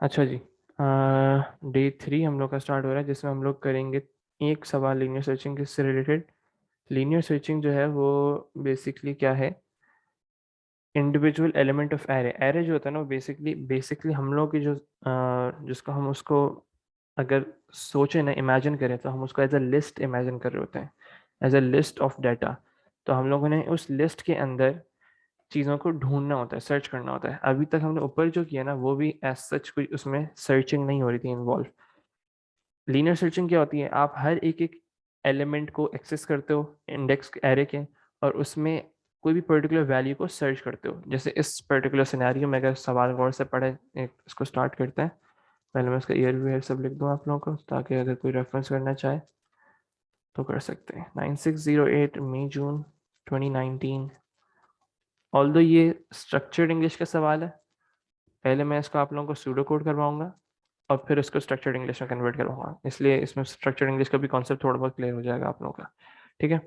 अच्छा जी, डे 3 हम लोग का स्टार्ट हो रहा है, जिसमें हम लोग करेंगे एक सवाल लीनियर सर्चिंग से रिलेटेड। लीनियर सर्चिंग जो है वो बेसिकली क्या है, individual element of array. Array जो होता है ना वो बेसिकली हम लोग की जो जिसको हम उसको अगर सोचें ना, इमेजिन करें, तो हम उसको एज अ लिस्ट इमेजिन कर रहे होते हैं, as a list of data. तो हम लोगों ने उस लिस्ट के अंदर चीज़ों को ढूंढना होता है, सर्च करना होता है। अभी तक हमने ऊपर जो किया ना, वो भी एज सच कोई उसमें सर्चिंग नहीं हो रही थी इन्वॉल्व। लीनियर सर्चिंग क्या होती है, आप हर एक एक एलिमेंट को एक्सेस करते हो इंडेक्स एरे के, और उसमें कोई भी पर्टिकुलर वैल्यू को सर्च करते हो। जैसे इस पर्टिकुलर सिनेरियो में अगर सवाल गौर से पढ़े, इसको स्टार्ट करते हैं। पहले मैं इसका ईयर वीयर सब लिख दूँ आप लोगों को, ताकि अगर कोई रेफरेंस करना चाहे तो कर सकते हैं। 9608 मई जून 2019। ऑल्दो ये स्ट्रक्चर्ड इंग्लिश का सवाल है, पहले मैं इसको आप लोगों को सूडो कोड करवाऊंगा और फिर उसको स्ट्रक्चर्ड इंग्लिश में कन्वर्ट करवाऊंगा, इसलिए इसमें स्ट्रक्चर्ड इंग्लिश का भी कॉन्सेप्ट थोड़ा बहुत क्लियर हो जाएगा आप लोगों का। ठीक है,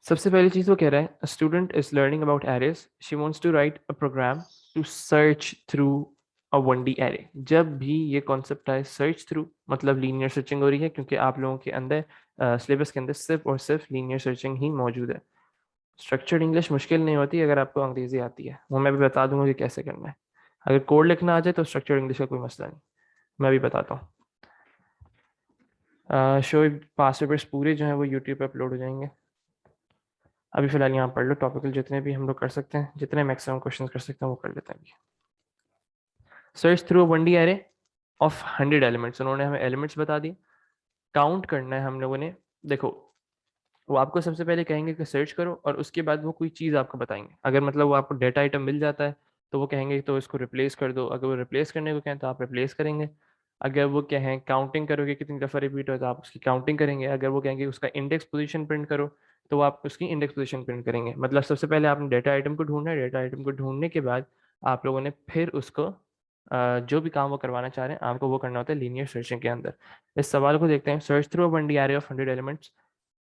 सबसे पहली चीज़ वो कह रहा है, student is learning about arrays, she wants to write a program to search through a 1D array. जब भी ये कॉन्सेप्ट आए सर्च थ्रू, मतलब लीनियर सर्चिंग हो रही है, क्योंकि आप लोगों के अंदर सिलेबस के अंदर सिर्फ और सिर्फ लीनियर सर्चिंग ही मौजूद है। स्ट्रक्चर्ड इंग्लिश मुश्किल नहीं होती अगर आपको अंग्रेजी आती है, वो मैं भी बता दूंगा कि कैसे करना है। अगर कोड लिखना आ जाए तो स्ट्रक्चर्ड इंग्लिश का कोई मसला नहीं, मैं भी बताता हूँ। शो पास पेपर्स पूरे जो हैं वो यूट्यूब पे अपलोड हो जाएंगे। अभी फिलहाल यहाँ पढ़ लो, टॉपिकल जितने भी हम लोग कर सकते हैं, जितने मैक्सिमम क्वेश्चन कर सकते हैं वो कर लेते हैं अभी। Search through 1D array of 100 elements, उन्होंने हमें एलिमेंट्स बता दिए, काउंट करना है हम लोगों ने। देखो, वो आपको सबसे पहले कहेंगे कि सर्च करो, और उसके बाद वो कोई चीज़ आपको बताएंगे। अगर मतलब वो आपको डेटा आइटम मिल जाता है तो वो कहेंगे तो इसको रिप्लेस कर दो, अगर वो रिप्लेस करने को कहें तो आप रिप्लेस करेंगे। अगर वो कहें काउंटिंग करोगे कितनी दफ़ा रिपीट हो तो आप उसकी काउंटिंग करेंगे। अगर वो कहेंगे उसका इंडेक्स पोजीशन प्रिंट करो तो वो आप उसकी इंडेक्स पोजीशन प्रिंट करेंगे। मतलब सबसे पहले आपने डेटा आइटम को ढूंढना है, डेटा आइटम को ढूंढने के बाद आप लोगों ने फिर उसको जो भी काम वो करवाना चाह रहे हैं आपको वो करना होता है लीनियर सर्चिंग के अंदर। इस सवाल को देखते हैं, search through a 1D array of 100 elements.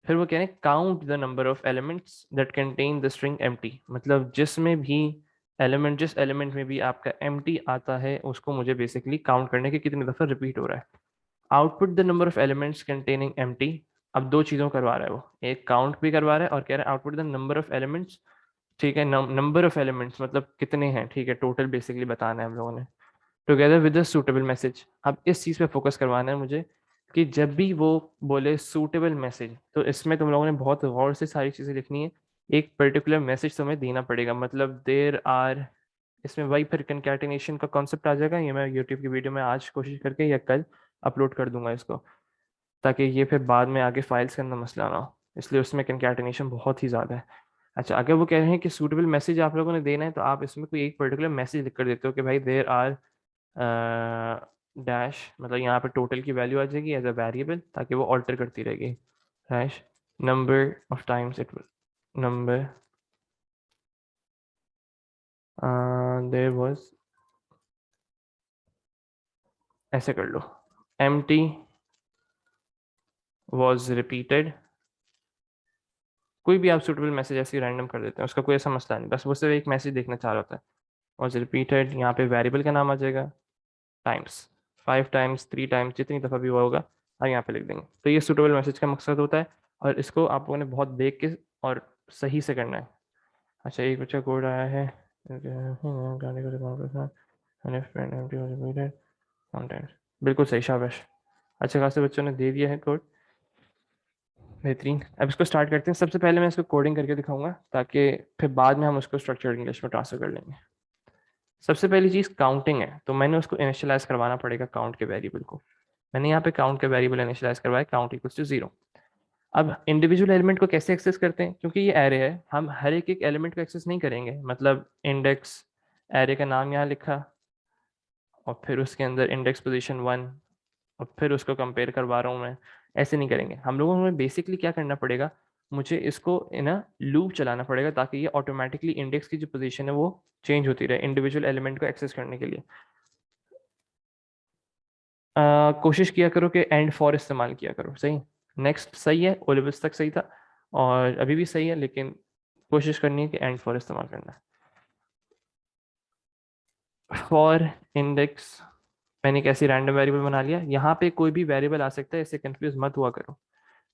फिर वो कह रहे हैं count the number of elements that contain the string empty, मतलब जिसमें भी एलिमेंट, जिस एलिमेंट में भी आपका एम्प्टी आता है उसको मुझे बेसिकली काउंट करने के कितनी दफ़ा रिपीट हो रहा है। Output the number of elements containing empty. अब दो चीज़ों करवा रहा है वो, एक काउंट भी करवा रहा है और कह रहा है output the number of elements. ठीक है, नंबर ऑफ एलिमेंट्स मतलब कितने हैं, ठीक है, टोटल बेसिकली बताना है हम लोगों ने, together with a suitable message. अब इस चीज़ पे फोकस करवाना है मुझे कि जब भी वो बोले सूटेबल मैसेज, तो इसमें तुम लोगों ने बहुत गौर से सारी चीज़ें लिखनी है। एक पर्टिकुलर मैसेज तुम्हें देना पड़ेगा, मतलब देर आर, इसमें वही फिर कंकैटिनेशन का कॉन्सेप्ट आ जाएगा। ये मैं यूट्यूब की वीडियो में आज कोशिश करके या कल अपलोड कर दूंगा इसको, ताकि ये फिर बाद में आगे फाइल्स के अंदर मसला ना हो, इसलिए उसमें कंकैटिनेशन बहुत ही ज़्यादा है। अच्छा, अगर वो कह रहे हैं कि सूटेबल मैसेज आप लोगों ने देना है, तो आप इसमें कोई एक पर्टिकुलर मैसेज लिख कर देते हो कि भाई देर आर डैश, मतलब यहाँ पे टोटल की वैल्यू आ जाएगी एज अ वेरिएबल, ताकि वो ऑल्टर करती रहेगी। Dash number of times it number there was, ऐसे कर लो, empty was repeated। कोई भी आप सुटेबल मैसेज ऐसे रैंडम कर देते हैं, उसका कोई ऐसा मसला नहीं, बस वो सिर्फ एक मैसेज देखना चाह रहा होता है। was repeated, यहाँ पे वेरिएबल का नाम आ जाएगा, टाइम्स, 5 टाइम्स 3 टाइम्स जितनी दफ़ा भी हुआ होगा आप यहाँ पे लिख देंगे। तो ये सुटेबल मैसेज का मकसद होता है, और इसको आप लोगों ने बहुत देख के और सही से करना है। अच्छा, एक बच्चा कोड आया है, बिल्कुल सही, शाबाश, अच्छे खासे बच्चों ने दे दिया है कोड, बेहतरीन। अब इसको स्टार्ट करते हैं। सबसे पहले मैं इसको कोडिंग करके दिखाऊंगा, ताकि फिर बाद में हम उसको स्ट्रक्चर्ड इंग्लिश में ट्रांसफर कर लेंगे। सबसे पहली चीज़ काउंटिंग है, तो मैंने उसको इनिशियलाइज करवाना पड़ेगा काउंट के वेरिएबल को। मैंने यहाँ पे काउंट के वेरिएबल इनिशियलाइज करवाया, काउंट इक्वल्स टू 0। अब इंडिविजुअल एलिमेंट को कैसे एक्सेस करते हैं, क्योंकि ये एरे है, हम हर एक एक एलिमेंट को एक्सेस नहीं करेंगे। मतलब इंडेक्स, एरे का नाम यहाँ लिखा, और फिर उसके अंदर इंडेक्स पोजीशन 1, और फिर उसको कंपेयर करवा रहा हूँ मैं, ऐसे नहीं करेंगे हम लोगों में। बेसिकली क्या करना पड़ेगा, मुझे इसको इन लूप चलाना पड़ेगा, ताकि ये ऑटोमेटिकली इंडेक्स की जो पोजीशन है वो चेंज होती रहे इंडिविजुअल एलिमेंट को एक्सेस करने के लिए। कोशिश किया करो कि एंड फॉर इस्तेमाल किया करो, सही। नेक्स्ट सही है, ओलिवस तक सही था, और अभी भी सही है, लेकिन कोशिश करनी है कि एंड फॉर इस्तेमाल करना है। फॉर इंडेक्स, मैंने एक ऐसी रैंडम वेरिएबल बना लिया, यहाँ पे कोई भी वेरिएबल आ सकता है, इससे कंफ्यूज मत हुआ करो।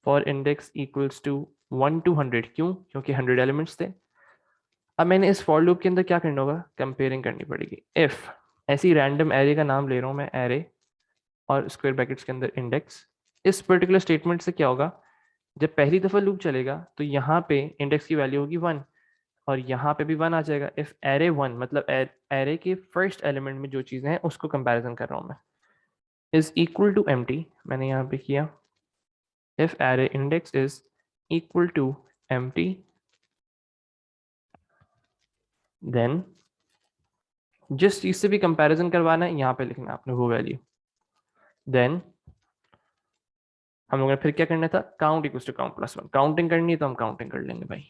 For index equals to 1 to 100, क्यों? क्योंकि 100 एलिमेंट्स थे। अब मैंने इस फॉर लूप के अंदर क्या करना होगा, कंपेयरिंग करनी पड़ेगी। इफ ऐसी रैंडम एरे का नाम ले रहा हूँ मैं, एरे, और स्क्वायर ब्रैकेट्स के अंदर इंडेक्स। इस पर्टिकुलर स्टेटमेंट से क्या होगा, जब पहली दफा लूप चलेगा तो यहाँ पे इंडेक्स की वैल्यू होगी 1, और यहाँ पे भी 1 आ जाएगा। इफ एरे 1 मतलब एरे के फर्स्ट एलिमेंट में जो चीज़ें हैं उसको कंपैरिजन कर रहा हूँ मैं, इज इक्वल टू एम्प्टी, मैंने यहाँ पे किया। If array index is equal to empty, then जिस चीज से भी कंपैरिजन करवाना है यहाँ पे लिखना है आपने वो वैल्यू। देन हम लोगों ने फिर क्या करना था, count equals to count plus 1। Counting करनी है तो हम काउंटिंग कर लेंगे भाई,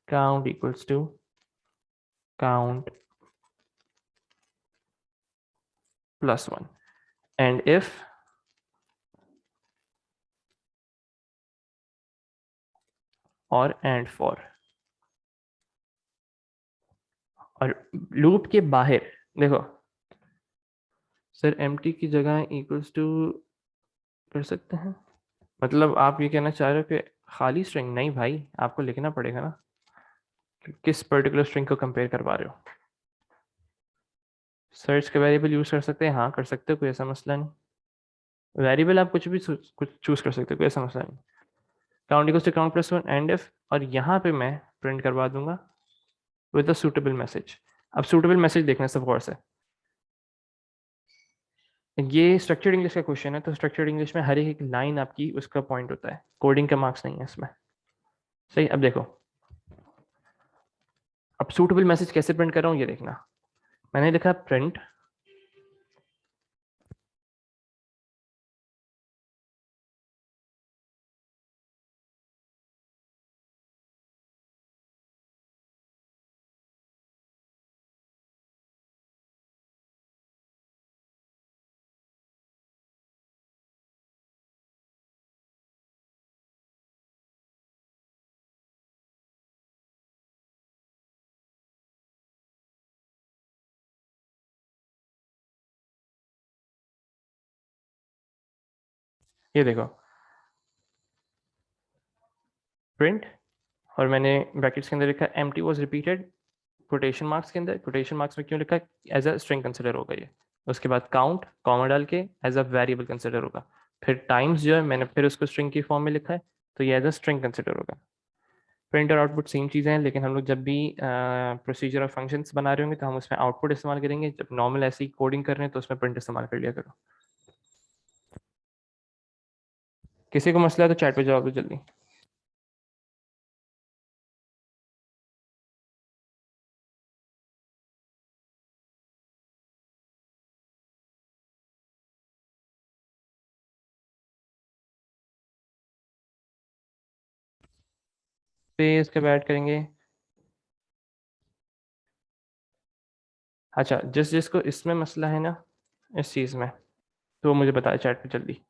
count equals to count plus 1। End if और एंड फॉर, और लूप के बाहर देखो सर, एम्प्टी की जगह इक्वल्स टू कर सकते हैं, मतलब आप ये कहना चाह रहे हो कि खाली स्ट्रिंग? नहीं भाई, आपको लिखना पड़ेगा ना कि किस पर्टिकुलर स्ट्रिंग को कंपेयर करवा रहे हो। सर्च का वेरिएबल यूज कर सकते हैं, हाँ कर सकते हो, कोई ऐसा मसला नहीं। वेरिएबल आप कुछ भी कुछ चूज कर सकते हो, कोई ऐसा मसला नहीं। Count equals to count plus 1 end if, और यहाँ पे मैं प्रिंट करवा दूंगा विद अ सुटेबल मैसेज। अब सुटेबल मैसेज देखना सब गौर से, ये स्ट्रक्चर्ड इंग्लिश का क्वेश्चन है, तो स्ट्रक्चर्ड इंग्लिश में हर एक लाइन आपकी उसका पॉइंट होता है, कोडिंग का मार्क्स नहीं है इसमें। सही, अब देखो, अब सूटेबल मैसेज कैसे प्रिंट कर रहा हूँ ये देखना। मैंने लिखा प्रिंट ये देखो, प्रिंट, और मैंने ब्रैकेट्स के अंदर लिखा empty was repeated, quotation marks के अंदर, कोटेशन मार्क्स में क्यों लिखा है, एज अ स्ट्रिंग कंसिडर होगा ये। उसके बाद काउंट कॉमा डाल के एज अ वेरिएबल कंसिडर होगा। फिर टाइम्स जो है मैंने फिर उसको स्ट्रिंग की फॉर्म में लिखा है, तो ये एज अ स्ट्रिंग कंसिडर होगा। प्रिंट और आउटपुट सेम चीज़ें हैं, लेकिन हम लोग जब भी प्रोसीजर और फंक्शंस बना रहे होंगे तो हम उसमें आउटपुट इस्तेमाल करेंगे, जब नॉर्मल ऐसी कोडिंग कर रहे हैं तो उसमें प्रिंट इस्तेमाल कर लिया करो। किसी को मसला है तो चैट पे जवाब दो जल्दी। पे इसके बाद ऐड करेंगे। अच्छा, जिस जिसको इसमें मसला है ना, इस चीज़ में, तो मुझे बताए चैट पे जल्दी।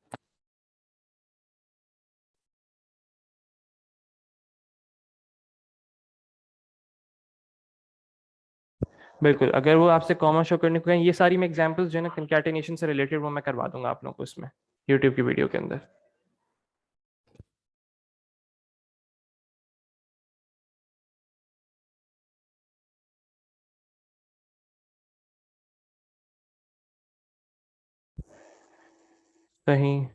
बिल्कुल, अगर वो आपसे कॉमा शो करने को कहें, ये सारी मैं एग्जांपल्स जो है ना कंकैटिनेशन से रिलेटेड, वो मैं करवा दूंगा आप लोगों को उसमें यूट्यूब की वीडियो के अंदर। कहीं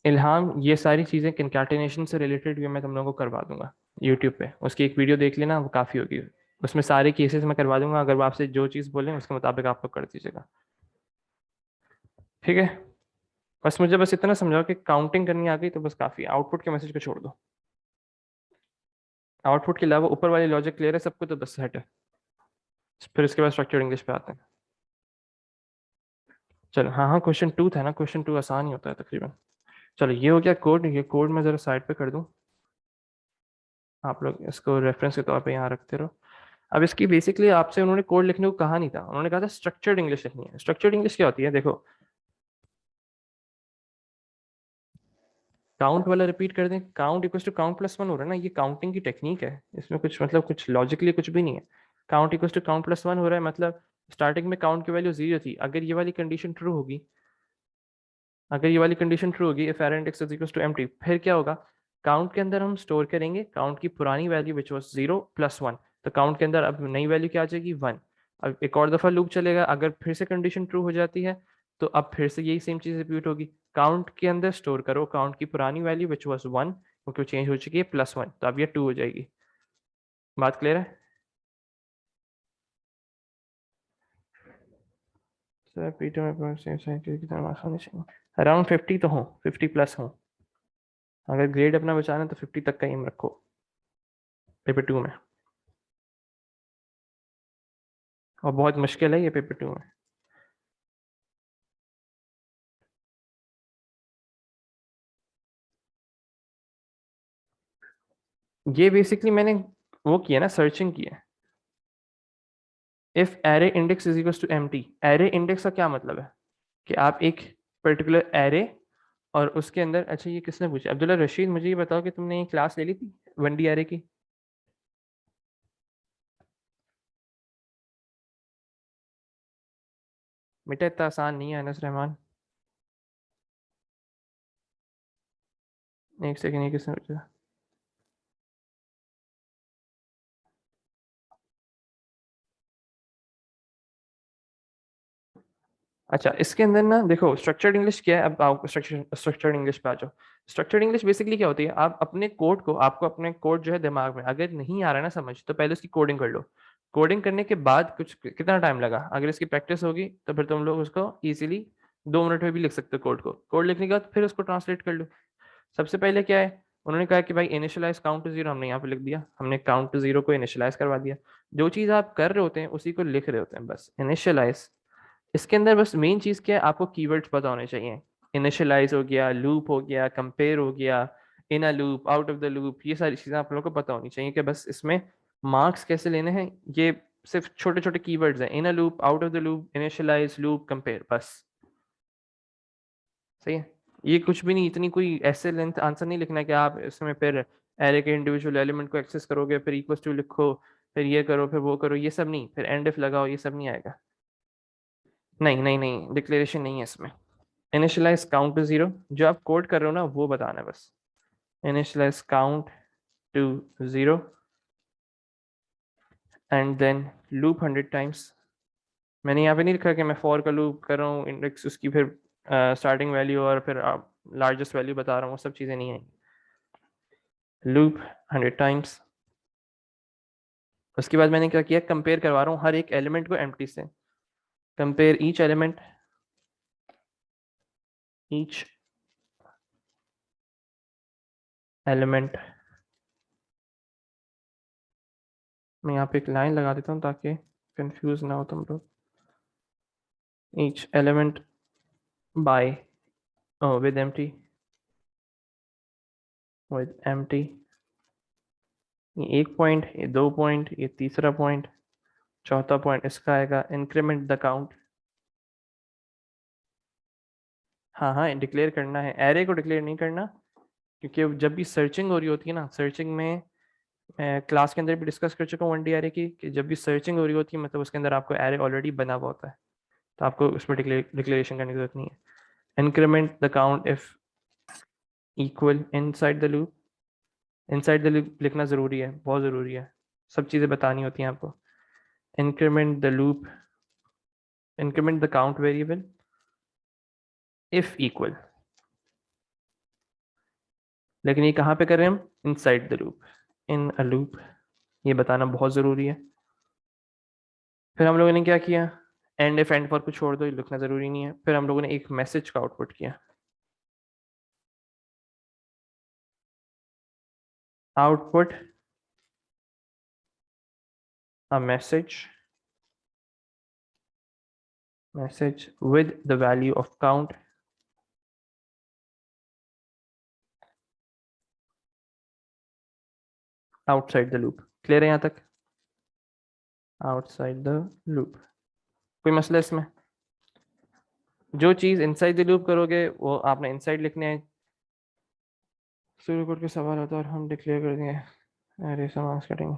इल्हाम, ये सारी चीज़ें कंकैटिनेशन से रिलेटेड भी मैं तुम लोगों को करवा दूंगा यूट्यूब पे, उसकी एक वीडियो देख लेना, वो काफ़ी होगी। उसमें सारे केसेस मैं करवा दूंगा, अगर वो आपसे जो चीज़ बोलें उसके मुताबिक आप लोग कर दीजिएगा, ठीक है। बस मुझे बस इतना समझाओ कि काउंटिंग करनी आ गई तो बस काफ़ी, आउटपुट के मैसेज को छोड़ दो। आउटपुट के अलावा ऊपर वाली लॉजिक क्लियर है सबको, तो बस सेट है। फिर उसके बाद स्ट्रक्चर्ड इंग्लिश पे आते हैं। चलो, हाँ हाँ, क्वेश्चन 2 था ना, क्वेश्चन 2 आसान ही होता है तकरीबन। चलो, ये हो गया कोड, ये कोड मैं ज़रा साइड पे कर दूँ, आप लोग इसको रेफरेंस के तौर पे यहाँ रखते रहो। अब इसकी बेसिकली आपसे उन्होंने कोड लिखने को कहा नहीं था, उन्होंने कहा था स्ट्रक्चर्ड इंग्लिश लिखनी है। स्ट्रक्चर्ड इंग्लिश क्या होती है, देखो, काउंट वाला रिपीट कर दें, count equals to count plus 1 हो रहा है ना, ये काउंटिंग की टेक्निक है, इसमें कुछ मतलब कुछ लॉजिकली कुछ भी नहीं है। Count equals to count plus 1 हो रहा है, मतलब स्टार्टिंग में काउंट की वैल्यू 0 थी, अगर ये वाली कंडीशन ट्रू होगी, अगर ये वाली कंडीशन ट्रू होगी, if array index is equals to empty, फिर क्या होगा, काउंट के अंदर हम स्टोर करेंगे काउंट की पुरानी वैल्यू विच वाज 0 + 1, तो काउंट के अंदर अब नई वैल्यू क्या आ जाएगी 1। अब एक और दफा लूप चलेगा, अगर फिर से कंडीशन ट्रू हो जाती है तो अब फिर से यही सेम चीज रिपीट होगी, काउंट के अंदर स्टोर करो काउंट की पुरानी वैल्यू विच वाज 1, क्योंकि चेंज हो चुकी है +1, तो अब ये 2 हो जाएगी। बात क्लियर है? सर पीटर में अराउंड 50 तो हो, 50+ हो, अगर ग्रेड अपना बचाना है तो 50 तक का एम रखो पेपर 2 में, और बहुत मुश्किल है ये पेपर 2 में। ये बेसिकली मैंने वो किया ना, सर्चिंग की है। If array index is equal to empty, array index का क्या मतलब है कि आप एक पर्टिकुलर एरे और उसके अंदर, अच्छा ये किसने पूछा, अब्दुल्ला रशीद, मुझे ये बताओ कि तुमने ये क्लास ले ली थी 1D एरे की? बेटा इतना आसान नहीं है अनस रहमान। एक सेकंड, ये किसने पूछा? अच्छा इसके अंदर ना देखो, स्ट्रक्चर्ड इंग्लिश क्या है, अब आओ स्ट्रक्चर्ड इंग्लिश पे आ जाओ। स्ट्रक्चर्ड इंग्लिश बेसिकली क्या होती है, आप अपने कोड को, आपको अपने कोड जो है दिमाग में अगर नहीं आ रहा है ना समझ, तो पहले उसकी कोडिंग कर लो। कोडिंग करने के बाद कुछ कितना टाइम लगा, अगर इसकी प्रैक्टिस होगी तो फिर तुम लोग उसको इजीली 2 मिनट में भी लिख सकते हो कोड को। कोड लिखने के बाद फिर उसको ट्रांसलेट कर लो। सबसे पहले क्या है, उन्होंने कहा कि भाई इनिशियलाइज काउंट टू 0, हमने यहाँ पे लिख दिया, हमने काउंट टू 0 को इनिशियलाइज करवा दिया। जो चीज़ आप कर रहे होते हैं उसी को लिख रहे होते हैं, बस इनिशियलाइज। इसके अंदर बस मेन चीज क्या है, आपको कीवर्ड्स पता होने चाहिए। इनिशियलाइज हो गया, लूप हो गया, कंपेयर हो गया, in a loop, out of the loop, ये सारी चीजें आप लोगों को पता होनी चाहिए कि बस इसमें मार्क्स कैसे लेने हैं। ये सिर्फ छोटे छोटे कीवर्ड्स हैं, in a loop, out of the loop, initialise, loop, compare, बस। सही है। ये कुछ भी नहीं, इतनी कोई ऐसे लेंथ आंसर नहीं लिखना कि आप इसमें फिर एरे के इंडिविजुअल एलिमेंट को एक्सेस करोगे, फिर इक्वल टू लिखो, फिर ये करो, फिर वो करो, ये सब नहीं, फिर एंड इफ लगाओ, ये सब नहीं आएगा। नहीं नहीं नहीं, डिक्लेरेशन नहीं है इसमें। इनिशियलाइज काउंट टू 0, जो आप कोड कर रहे हो ना वो बताना है बस। Initialise count to 0 and then loop 100 times. मैंने यहाँ पे नहीं लिखा कि मैं फॉर का लूप कर रहा हूँ, इंडेक्स उसकी फिर स्टार्टिंग वैल्यू और फिर लार्जेस्ट वैल्यू बता रहा हूँ, वो सब चीज़ें नहीं आएंगी। Loop 100 times. उसके बाद मैंने क्या किया, कंपेयर करवा रहा हूँ हर एक एलिमेंट को एम्प्टी से। Compare each element. मैं यहाँ पे एक लाइन लगा देता हूँ ताकि कंफ्यूज ना हो तुम लोग। Each element by with empty. ये 1 पॉइंट, ये 2 पॉइंट, ये तीसरा पॉइंट, चौथा पॉइंट इसका आएगा इंक्रीमेंट द काउंट। हाँ हाँ, डिक्लेयर करना है, एरे को डिक्लेयर नहीं करना, क्योंकि जब भी सर्चिंग हो रही होती है ना, सर्चिंग में मैं क्लास के अंदर भी डिस्कस कर चुका हूँ 1D एरे की, कि जब भी सर्चिंग हो रही होती है मतलब उसके अंदर आपको एरे ऑलरेडी बना हुआ होता है, तो आपको उसमें डिक्लेरेशन करने की जरूरत नहीं है। Increment the count if equal inside the loop. Inside the loop लिखना जरूरी है, बहुत जरूरी है, सब चीज़ें बतानी होती हैं आपको। Increment the loop, increment the count variable if equal, लेकिन ये कहाँ पे कर रहे हैं हम, inside the loop, in a loop, ये बताना बहुत ज़रूरी है। फिर हम लोगों ने क्या किया, एंड इफ एंड फॉर को छोड़ दो, ये लिखना ज़रूरी नहीं है। फिर हम लोगों ने एक मैसेज का आउटपुट किया, output a message with the value of count outside the loop. Clear है यहाँ तक? आउटसाइड द लूप, कोई मसला इसमें? जो चीज़ इनसाइड द लूप करोगे वो आपने इनसाइड लिखने हैं। सूर्य कोड के सवाल होता है और हम डिक्लेयर कर देंगे, अरे समाज करेंगे।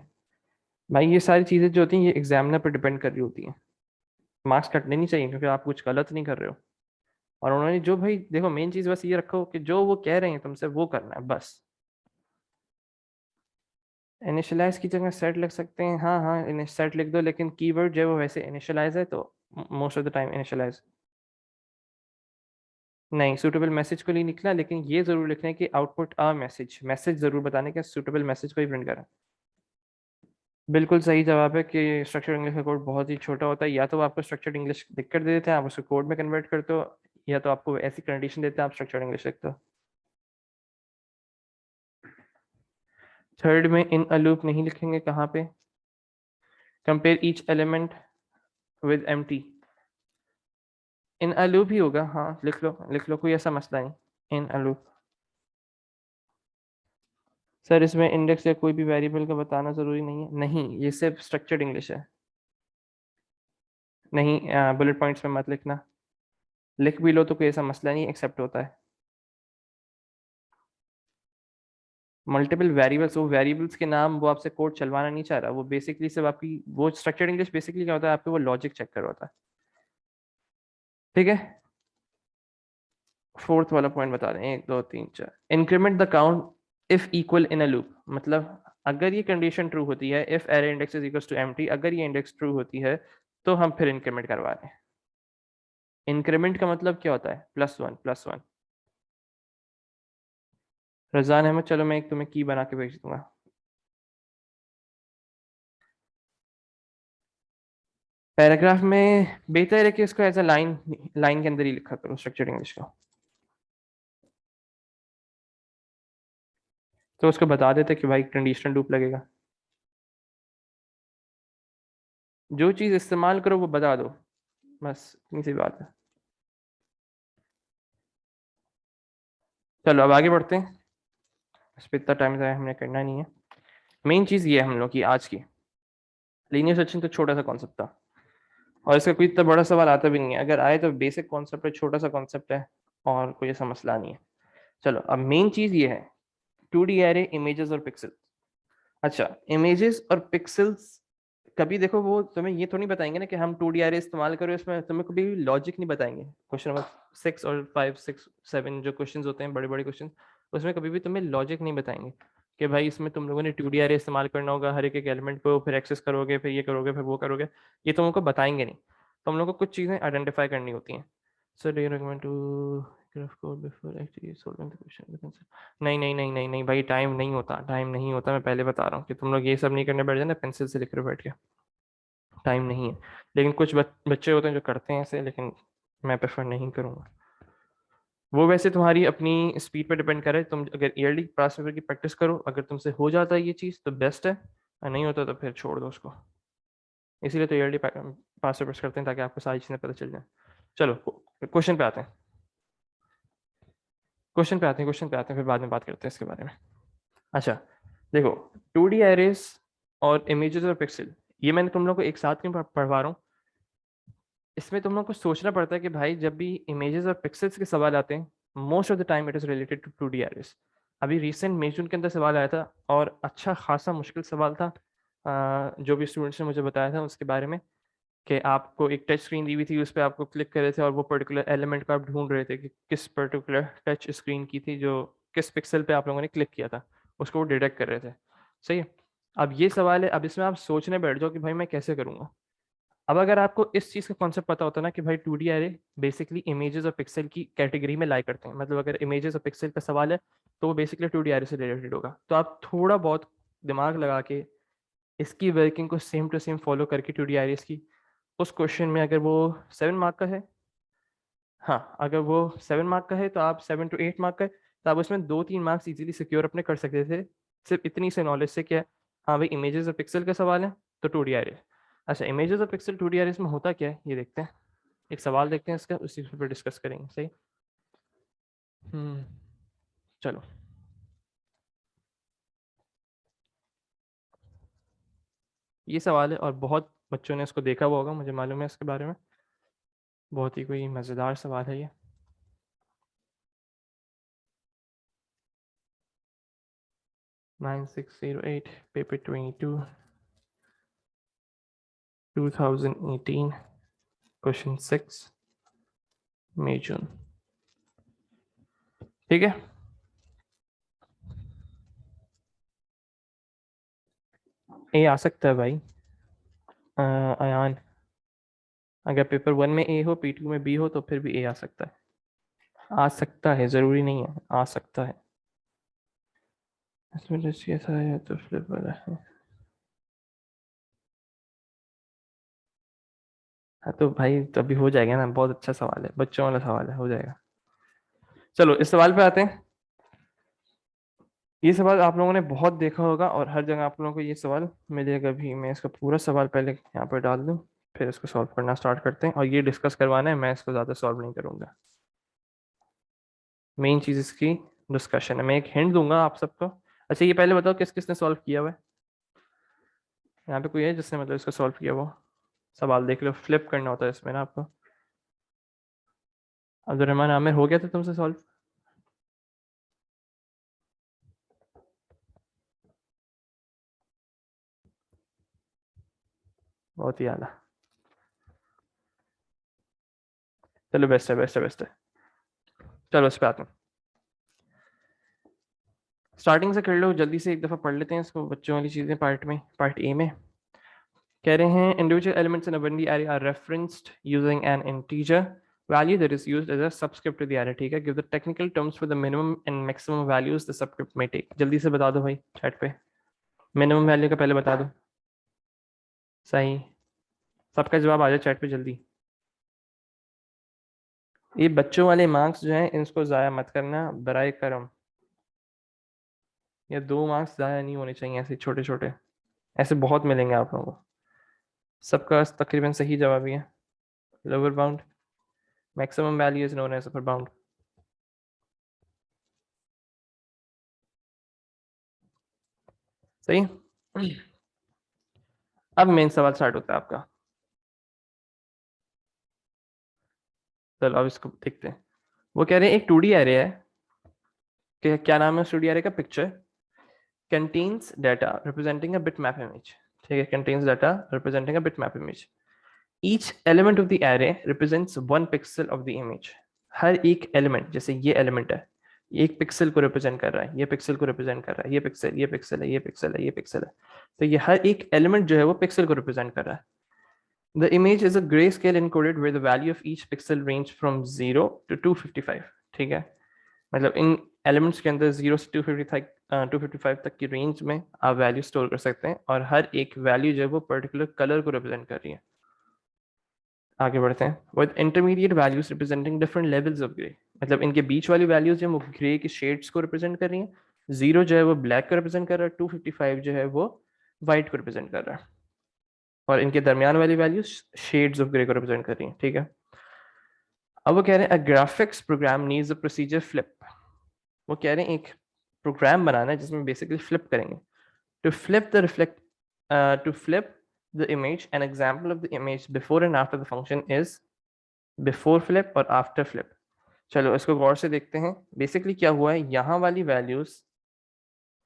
भाई ये सारी चीज़ें जो होती हैं ये एग्जामिनर पर डिपेंड कर रही होती हैं। मार्क्स कटने नहीं चाहिए क्योंकि आप कुछ गलत नहीं कर रहे हो। और उन्होंने जो भाई देखो मेन चीज बस ये रखो कि जो वो कह रहे हैं तुमसे वो करना है बस। इनिशियलाइज की जगह सेट लिख सकते हैं, हाँ हाँ सेट लिख दो, लेकिन कीवर्ड जो है वो वैसे इनिशियलाइज है, तो most of the time initialise. नहीं, सुटेबल मैसेज को नहीं निकला, लेकिन ये जरूर लिखना है कि आउटपुट अ मैसेज, मैसेज जरूर बताने का सुटेबल मैसेज को ही प्रिंट करें। बिल्कुल सही जवाब है कि स्ट्रक्चर्ड इंग्लिश का कोड बहुत ही छोटा होता है। या तो वो आपको स्ट्रक्चर्ड इंग्लिश लिख कर दे देते हैं, आप उसको कोड में कन्वर्ट करते हो, या तो आपको ऐसी कंडीशन देते हैं आप स्ट्रक्चर्ड इंग्लिश लिखते हो। थर्ड में इन अ लूप नहीं लिखेंगे, कहाँ पे? Compare each element with empty. In a loop ही होगा, हाँ लिख लो लिख लो, कोई ऐसा मसला नहीं। इन अ लूप। सर इसमें इंडेक्स या कोई भी वेरिएबल का बताना जरूरी नहीं है, नहीं ये सिर्फ स्ट्रक्चर्ड इंग्लिश है। नहीं, बुलेट पॉइंट्स में मत लिखना, लिख भी लो तो कोई ऐसा मसला नहीं, एक्सेप्ट होता है। मल्टीपल वेरिएबल्स, वो वेरिएबल्स के नाम वो आपसे कोड चलवाना नहीं चाह रहा, वो बेसिकली सिर्फ आपकी वो स्ट्रक्चर्ड इंग्लिश बेसिकली क्या होता है, आपके वो लॉजिक चेक कर होता है। ठीक है, फोर्थ वाला पॉइंट बता रहे हैं, 1 2 3 4। Increment the count if equal in a loop, मतलब अगर ये कंडीशन ट्रू होती है, if array index is equal to empty, अगर ये इंडेक्स ट्रू होती है तो हम फिर इंक्रीमेंट करवा रहे हैं। इंक्रीमेंट का मतलब क्या होता है? +1 +1। रजान अहमद, चलो मैं एक तुम्हें की बना के भेज दूंगा। पैराग्राफ में बेहतर है कि उसको एज अ लाइन, लाइन के अंदर ही लिखा करो स्ट्रक्चर्ड इंग्लिश को। तो उसको बता देते कि भाई कंडीशनल लूप लगेगा, जो चीज इस्तेमाल करो वो बता दो, बस इतनी सी बात है। चलो अब आगे बढ़ते हैं, इस पर इतना टाइम हमने करना नहीं है। मेन चीज ये है हम लोग की आज की, लीनियर सर्चिंग तो छोटा सा कॉन्सेप्ट था, और इसका कोई इतना बड़ा सवाल आता भी नहीं है, अगर आए तो बेसिक कॉन्सेप्ट है, छोटा सा कॉन्सेप्ट है, और कोई ऐसा मसला नहीं है। चलो अब मेन चीज ये है, 2D एरे, इमेजेस और पिक्सल। अच्छा, इमेजेस और पिक्सल्स कभी देखो वो तुम्हें ये तो नहीं बताएंगे ना कि हम 2D एरे इस्तेमाल करो, इसमें तुम्हें कभी लॉजिक नहीं बताएंगे। क्वेश्चन नंबर 6 और 5 6 7 जो क्वेश्चंस होते हैं बड़े बड़े क्वेश्चन, उसमें कभी भी तुम्हें लॉजिक नहीं बताएंगे कि भाई इसमें तुम लोगों ने 2D एरे इस्तेमाल करना होगा, हर एक एक एलिमेंट को फिर एक्सेस करोगे, फिर ये करोगे, फिर वो करोगे, ये तुमको बताएंगे नहीं। तो हम लोग को कुछ चीज़ें आइडेंटिफाई करनी होती हैं। Sir do you recommend to graph code before actually solving the question? नहीं नहीं नहीं नहीं नहीं भाई, टाइम नहीं होता, टाइम नहीं होता, मैं पहले बता रहा हूँ कि तुम लोग ये सब नहीं करने बैठ जाना पेंसिल से लिख रहे हो बैठ के, टाइम नहीं है। लेकिन कुछ बच्चे होते हैं जो करते हैं ऐसे, लेकिन मैं प्रेफर नहीं करूँगा। वो वैसे तुम्हारी अपनी स्पीड पे डिपेंड करे, तुम अगर ईयरली पास पेपर की प्रैक्टिस करो, अगर तुमसे हो जाता है ये चीज़ तो बेस्ट है, और नहीं होता तो फिर छोड़ दो उसको। इसीलिए तो ईयरली पास पेपर्स करते हैं ताकि आपको सारी चीज़ें पता चल जाए। चलो क्वेश्चन पे आते हैं, क्वेश्चन पे आते हैं, फिर बाद में बात करते हैं इसके बारे में। अच्छा देखो, 2D एरेस और इमेजेस और पिक्सल, ये मैंने तुम लोग को एक साथ क्यों पढ़वा रहा हूँ, इसमें तुम लोग को सोचना पड़ता है कि भाई जब भी इमेजेस और पिक्सल्स के सवाल आते हैं, most of the time it is related to 2D arrays. अभी रिसेंट मेजून के अंदर सवाल आया था, और अच्छा खासा मुश्किल सवाल था। जो भी स्टूडेंट्स ने मुझे बताया था उसके बारे में, कि आपको एक टच स्क्रीन दी हुई थी, उस पर आपको क्लिक कर रहे थे और वो पर्टिकुलर एलिमेंट को आप ढूंढ रहे थे कि किस पर्टिकुलर टच स्क्रीन की थी, जो किस पिक्सल पे आप लोगों ने क्लिक किया था, उसको वो डिटेक्ट कर रहे थे। सही है। अब ये सवाल है, अब इसमें आप सोचने बैठ जाओ कि भाई मैं कैसे करूंगा। अब अगर आपको इस चीज़ का कॉन्सेप्ट पता होता ना कि भाई 2D एरे बेसिकली इमेजेस और पिक्सल की कैटेगरी में लाई करते हैं, मतलब अगर इमेजेस और पिक्सल का सवाल है तो वो बेसिकली 2D एरे से रिलेटेड होगा, तो आप थोड़ा बहुत दिमाग लगा के इसकी वर्किंग को सेम टू सेम फॉलो करके 2D एरेस की, उस क्वेश्चन में अगर वो 7 मार्क का है, हाँ अगर वो 7 मार्क का है तो आप 7 to 8 मार्क का है, तो आप उसमें 2 3 मार्क्स इजीली सिक्योर अपने कर सकते थे, सिर्फ इतनी से नॉलेज से। क्या हाँ भाई इमेजेस और पिक्सल का सवाल है तो 2D एरे। अच्छा इमेजेस और पिक्सल 2D एरेस में होता क्या है ये देखते हैं, एक सवाल देखते हैं इसका, उसी पर डिस्कस करेंगे। सही। हम्म। चलो ये सवाल है, और बहुत बच्चों ने इसको देखा हुआ होगा, मुझे मालूम है इसके बारे में, बहुत ही कोई मज़ेदार सवाल है ये। 9608 पेपर 22 2018। क्वेश्चन 6 मई जून, ठीक है। ए आ सकता है भाई। अयान, अगर पेपर 1 में ए हो, P2 में बी हो, तो फिर भी ए आ सकता है। आ सकता है, जरूरी नहीं है, आ सकता है। इसमें जैसे ऐसा है तो फ्लिप वाला है। हाँ तो भाई तभी हो जाएगा ना, बहुत अच्छा सवाल है, बच्चों वाला सवाल है, हो जाएगा। चलो इस सवाल पे आते हैं। ये सवाल आप लोगों ने बहुत देखा होगा और हर जगह आप लोगों को ये सवाल मिलेगा भी। मैं इसका पूरा सवाल पहले यहाँ पर डाल दूँ, फिर इसको सॉल्व करना स्टार्ट करते हैं। और ये डिस्कस करवाना है, मैं इसको ज़्यादा सॉल्व नहीं करूँगा। मेन चीज़ इसकी डिस्कशन है। मैं एक हिंट दूंगा आप सबको। अच्छा ये पहले बताओ किस किसने सॉल्व किया हुआ है? यहाँ पे कोई है जिसने मतलब इसको सॉल्व किया हुआ? सवाल देख लो, फ्लिप करना होता है इसमें ना आपको। अब्दुलरहमान आमिर, हो गया था तुमसे सॉल्व? बहुत ही आला। चलो बेस्ट है, बेस्ट है, बेस्ट है। चलो इस पे आते हैं। स्टार्टिंग से कर लो, जल्दी से एक दफा पढ़ लेते हैं इसको, बच्चों वाली चीजें पार्ट में, पार्ट ए में। कह रहे हैं individual elements in a one D array are referenced using an integer value that is used as a subscript to the array, ठीक है। Give the technical terms for the minimum and maximum values the subscript may take। जल्दी से बता दो भाई chat पे, minimum value का पहले बता दो। सही, सबका जवाब आ जाए चैट पे जल्दी। ये बच्चों वाले मार्क्स जो हैं इनको ज़ाया मत करना बराए करम। ये 2 मार्क्स ज़ाया नहीं होने चाहिए ऐसे छोटे छोटे, ऐसे बहुत मिलेंगे आप लोगों को। सबका तकरीबन सही जवाब ही है। Lower bound, maximum value is known as upper bound. सही। अब मेन सवाल स्टार्ट होता है आपका। चलो अब इसको देखते हैं। वो कह रहे हैं एक 2D एरे है, क्या नाम है उस 2D एरे का? Picture contains data representing a bitmap image, ठीक है। contains data representing a bitmap image. Each element of the array represents one pixel of the image. हर एक एलिमेंट, जैसे ये एलिमेंट है, एक पिक्सल को रिप्रेजेंट कर रहा है, ये पिक्सल को रिप्रेजेंट कर रहा है, ये पिक्सल, ये पिक्सल है, ये पिक्सल है, ये पिक्सल है। तो ये हर एक एलिमेंट जो है वो पिक्सल को रिप्रेजेंट कर रहा है। The image is a grayscale encoded where the value of each pixel range from 0 to 255, ठीक है। मतलब इन एलिमेंट्स के अंदर 0 से 255 तक की रेंज में आप वैल्यू स्टोर कर सकते हैं, और हर एक वैल्यू जो है वो पर्टिकुलर कलर को रिप्रेजेंट कर रही है। आगे बढ़ते हैं। With intermediate values representing different levels of grey, मतलब इनके बीच वाली वैल्यूज जो है वो ग्रे की शेड्स को रिप्रेजेंट कर रही हैं। 0 जो है वो ब्लैक को रिप्रेजेंट कर रहा है, 255 जो है वो व्हाइट को रिप्रेजेंट कर रहा है, और इनके दरमियान वाली वैल्यूज शेड्स ऑफ ग्रे को रिप्रेजेंट कर रही हैं, ठीक है। अब वो कह रहे हैं a graphics program needs a procedure flip. वो कह रहे हैं एक प्रोग्राम बनाना है जिसमें बेसिकली फ्लिप करेंगे। To flip the reflect to flip the image, an example of the image before and after the function is before flip और आफ्टर फ्लिप। चलो इसको गौर से देखते हैं। बेसिकली क्या हुआ है, यहाँ वाली वैल्यूज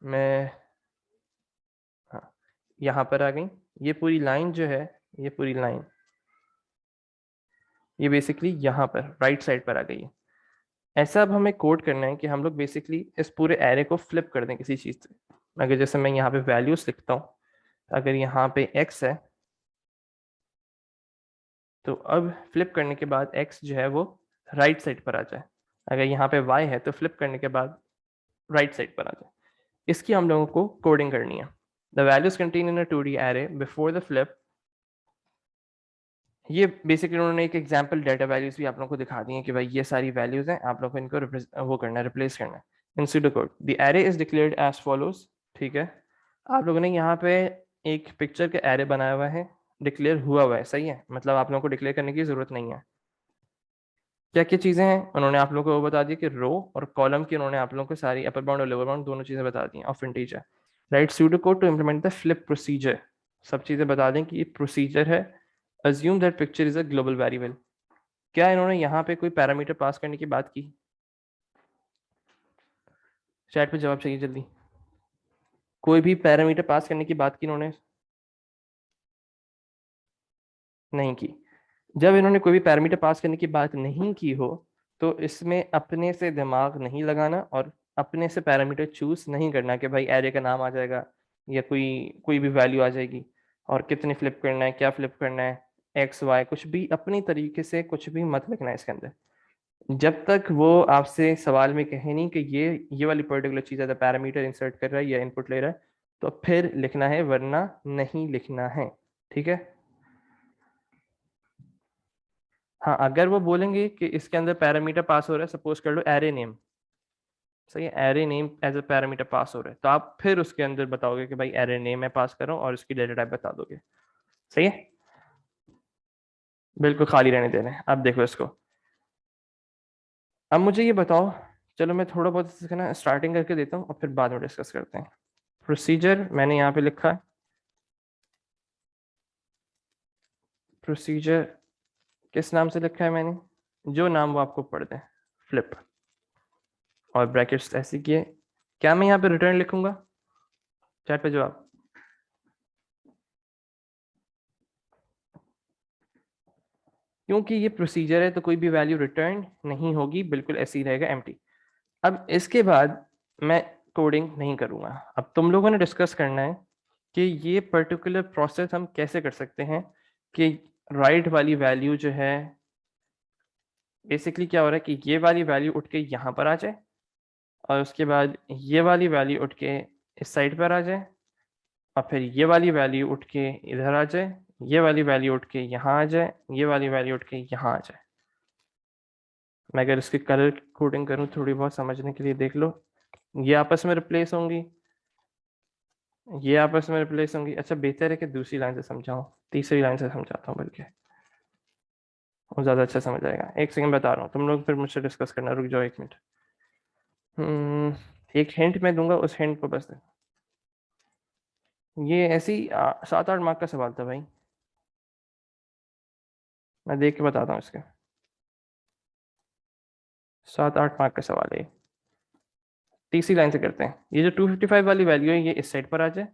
में, हाँ, यहाँ पर आ गई। ये पूरी लाइन जो है, ये पूरी लाइन, ये बेसिकली यहाँ पर राइट साइड पर आ गई है। ऐसा अब हमें कोड करना है कि हम लोग बेसिकली इस पूरे एरे को फ्लिप कर दें किसी चीज से। अगर जैसे मैं यहाँ पे वैल्यूज लिखता हूँ, अगर यहाँ पे x है, तो अब फ्लिप करने के बाद x जो है वो राइट साइड पर आ जाए। अगर यहाँ पे y है तो फ्लिप करने के बाद राइट साइड पर आ जाए। इसकी हम लोगों को कोडिंग करनी है। The values contain in a 2D array before the flip. ये बेसिकली उन्होंने एक एग्जांपल डाटा वैल्यूज भी आप लोगों को दिखा दी है कि भाई ये सारी वैल्यूज हैं, आप लोगों को इनको वो करना है, रिप्लेस करना है। In pseudo code the array is declared as follows, ठीक है। आप लोगों ने यहाँ पे एक पिक्चर का एरे बनाया हुआ है, डिक्लेयर हुआ है, सही है। मतलब आप लोगों को डिक्लेयर करने की जरूरत नहीं है। क्या क्या चीजें हैं उन्होंने आप लोगों को वो बता दी कि रो और कॉलम की उन्होंने आप लोगों को सारी अपर बाउंड और लोअर बाउंड दोनों चीजें बता दी of integer. Write pseudo code to implement the flip procedure, सब चीजें बता दें कि ये प्रोसीजर है। Assume that picture is a global variable. क्या इन्होंने यहाँ पे कोई पैरामीटर पास करने की बात की? चैट पे जवाब चाहिए जल्दी। कोई भी पैरामीटर पास करने की बात की इन्होंने? नहीं की। जब इन्होंने कोई भी पैरामीटर पास करने की बात नहीं की हो तो इसमें अपने से दिमाग नहीं लगाना और अपने से पैरामीटर चूज नहीं करना कि भाई एरे का नाम आ जाएगा या कोई कोई भी वैल्यू आ जाएगी और कितने फ्लिप करना है, क्या फ्लिप करना है, एक्स वाई, कुछ भी अपनी तरीके से कुछ भी मत लिखना है इसके अंदर। जब तक वो आपसे सवाल में कहे नहीं कि ये वाली पर्टिकुलर चीज है, पैरामीटर इंसर्ट कर रहा है या इनपुट ले रहा है, तो फिर लिखना है, वरना नहीं लिखना है। ठीक है। हाँ, अगर वो बोलेंगे कि इसके अंदर पैरामीटर पास हो रहा है, सपोज कर लो एरे नेम, सही है, array name as a parameter pass हो रहा है, तो आप फिर उसके अंदर बताओगे कि भाई एरे नेम मैं पास कर रहा हूँ और उसकी डेटा टाइप बता दोगे। सही है, बिल्कुल खाली रहने दे रहे हैं। अब देखो इसको, अब मुझे ये बताओ, चलो मैं थोड़ा बहुत इसका ना स्टार्टिंग करके देता हूँ और फिर बाद में डिस्कस करते हैं। प्रोसीजर मैंने यहाँ पे लिखा है, प्रोसीजर किस नाम से लिखा है मैंने, जो नाम वो आपको पढ़ दें, फ्लिप, और ब्रैकेट्स ऐसे किए। क्या मैं यहाँ पे रिटर्न लिखूंगा, चैट पे जवाब। क्योंकि ये प्रोसीजर है तो कोई भी वैल्यू रिटर्न नहीं होगी, बिल्कुल ऐसे ही रहेगा एम्प्टी। अब इसके बाद मैं कोडिंग नहीं करूँगा। अब तुम लोगों ने डिस्कस करना है कि ये पर्टिकुलर प्रोसेस हम कैसे कर सकते हैं कि राइट वाली वैल्यू जो है, बेसिकली क्या हो रहा है कि ये वाली वैल्यू उठ के यहाँ पर आ जाए और उसके बाद ये वाली वैल्यू उठ के इस साइड पर आ जाए और फिर ये वाली वैल्यू उठ के इधर आ जाए, ये वाली वैल्यू उठ के यहाँ आ जाए, ये वाली वैल्यू उठ के यहाँ आ जाए। मैं अगर इसकी कलर कोडिंग करूँ थोड़ी बहुत समझने के लिए, देख लो, ये आपस में रिप्लेस होंगी, ये आपस में रिप्लेस होंगी। अच्छा, बेहतर है कि दूसरी लाइन से समझाऊं, तीसरी लाइन से समझाता हूँ, बल्कि वो ज़्यादा अच्छा समझ आएगा। एक सेकंड बता रहा हूँ, तुम लोग फिर मुझसे डिस्कस करना, रुक जाओ एक मिनट। एक हिंट मैं दूंगा, उस हिंट को बस ये ऐसी 7-8 मार्क का सवाल था भाई, मैं देख के बताता हूँ इसके। 7-8 मार्क का सवाल है। तीसरी लाइन से करते हैं। ये जो 255 वाली वैल्यू है ये इस साइड पर आ जाए,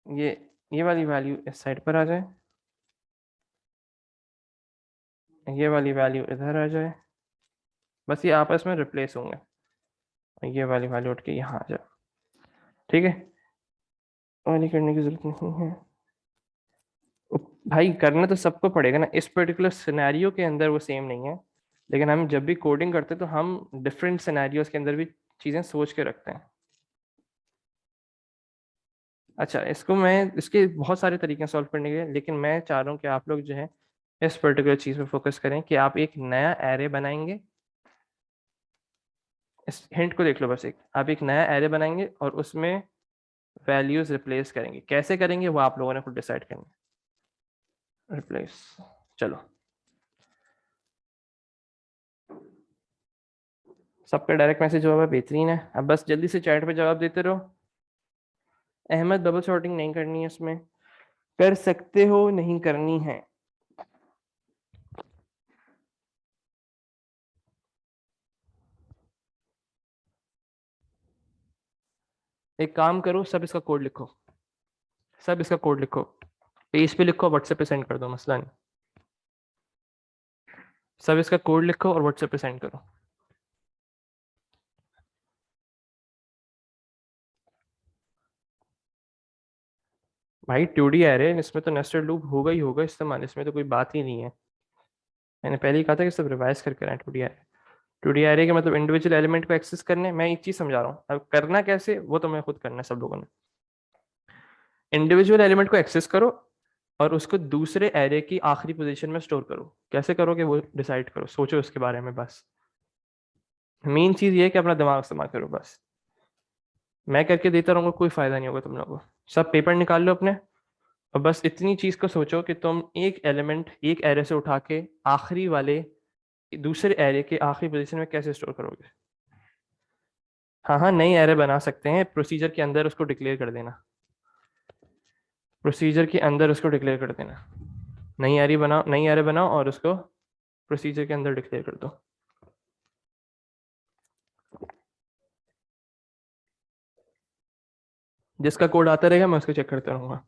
ये ये वाली वैल्यू इस साइड पर आ जाए, ये वाली वैल्यू इधर आ जाए, बस ये आपस में रिप्लेस होंगे, ये वाली वैल्यू उठ के यहाँ आ जाए। ठीक है, वाली करने की जरूरत नहीं है भाई, करना तो सबको पड़ेगा ना, इस पर्टिकुलर सिनेरियो के अंदर वो सेम नहीं है, लेकिन हम जब भी कोडिंग करते हैं तो हम डिफरेंट सिनेरियोज के अंदर भी चीज़ें सोच के रखते हैं। अच्छा, इसको मैं, इसके बहुत सारे तरीके सॉल्व करने के, लेकिन मैं चाह रहा हूँ कि आप लोग जो है इस पर्टिकुलर चीज़ पे फोकस करें कि आप एक नया एरे बनाएंगे। इस हिंट को देख लो बस, एक आप एक नया एरे बनाएंगे और उसमें वैल्यूज रिप्लेस करेंगे। कैसे करेंगे वो आप लोगों ने खुद डिसाइड करना है। रिप्लेस, चलो, सबका डायरेक्ट मैसेज हुआ है, बेहतरीन है। अब बस जल्दी से चैट पे जवाब देते रहो। अहमद, डबल शॉर्टिंग नहीं करनी है इसमें, कर सकते हो, नहीं करनी है। एक काम करो, सब इसका कोड लिखो, सब इसका कोड लिखो, पेज पे लिखो, व्हाट्सएप पे सेंड कर दो, मसला नहीं। सब इसका कोड लिखो और व्हाट्सएप पे सेंड करो। भाई 2D एरे, इसमें तो नेस्टेड लूप होगा ही होगा इस्तेमाल, इसमें तो कोई बात ही नहीं है। मैंने पहले ही कहा था कि सब रिवाइज करके रहे 2D एरे। 2D एरे के मतलब इंडिविजुअल एलिमेंट को एक्सेस करने, मैं एक चीज समझा रहा हूँ, अब करना कैसे वो तो मैं खुद करना है सब लोगों ने। इंडिविजुअल एलिमेंट को एक्सेस करो और उसको दूसरे एरे की आखिरी पोजीशन में स्टोर करो। कैसे करोगे वो डिसाइड करो, सोचो उसके बारे में बस। मेन चीज ये है कि अपना दिमाग इस्तेमाल करो बस। मैं करके देता रहूंगा, कोई फायदा नहीं होगा तुम लोगों को। सब पेपर निकाल लो अपने और बस इतनी चीज को सोचो कि तुम एक एलिमेंट एक एरे से उठा के आखिरी वाले दूसरे एरे के आखिरी पोजीशन में कैसे स्टोर करोगे। हाँ हाँ, नई एरे बना सकते हैं, प्रोसीजर के अंदर उसको डिक्लेयर कर देना, प्रोसीजर के अंदर उसको डिक्लेयर कर देना। नई एरे बनाओ, नई एरे बनाओ और उसको प्रोसीजर के अंदर डिक्लेयर कर दो। जिसका कोड आता रहेगा मैं उसको चेक करता रहूंगा।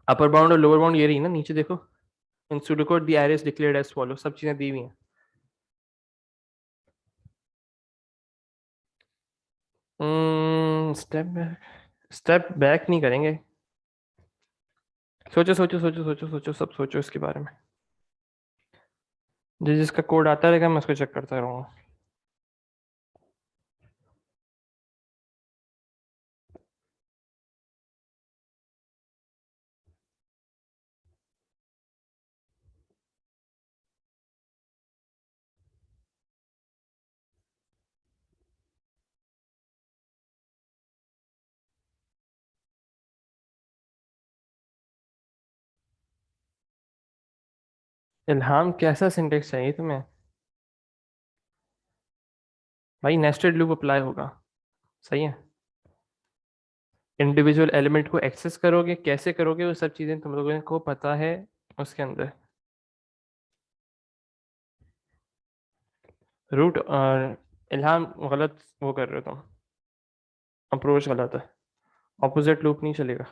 अपर बाउंड और लोअर बाउंड ये रही ना, नीचे देखो, इन pseudocode the array is declared as follow, सब चीजें दी हुई हैं। स्टेप बैक नहीं करेंगे। सोचो सोचो सोचो सोचो सोचो, सब सोचो इसके बारे में। जिसका कोड आता रहेगा मैं उसको चेक करता रहूंगा। इल्हाम कैसा सिंटेक्स चाहिए तुम्हें? भाई नेस्टेड लूप अप्लाई होगा, सही है। इंडिविजुअल एलिमेंट को एक्सेस करोगे, कैसे करोगे, वो सब चीजें तुम लोगों को पता है उसके अंदर। रूट और इल्हाम गलत वो कर रहे हो तुम, अप्रोच गलत है। ऑपोजिट लूप नहीं चलेगा।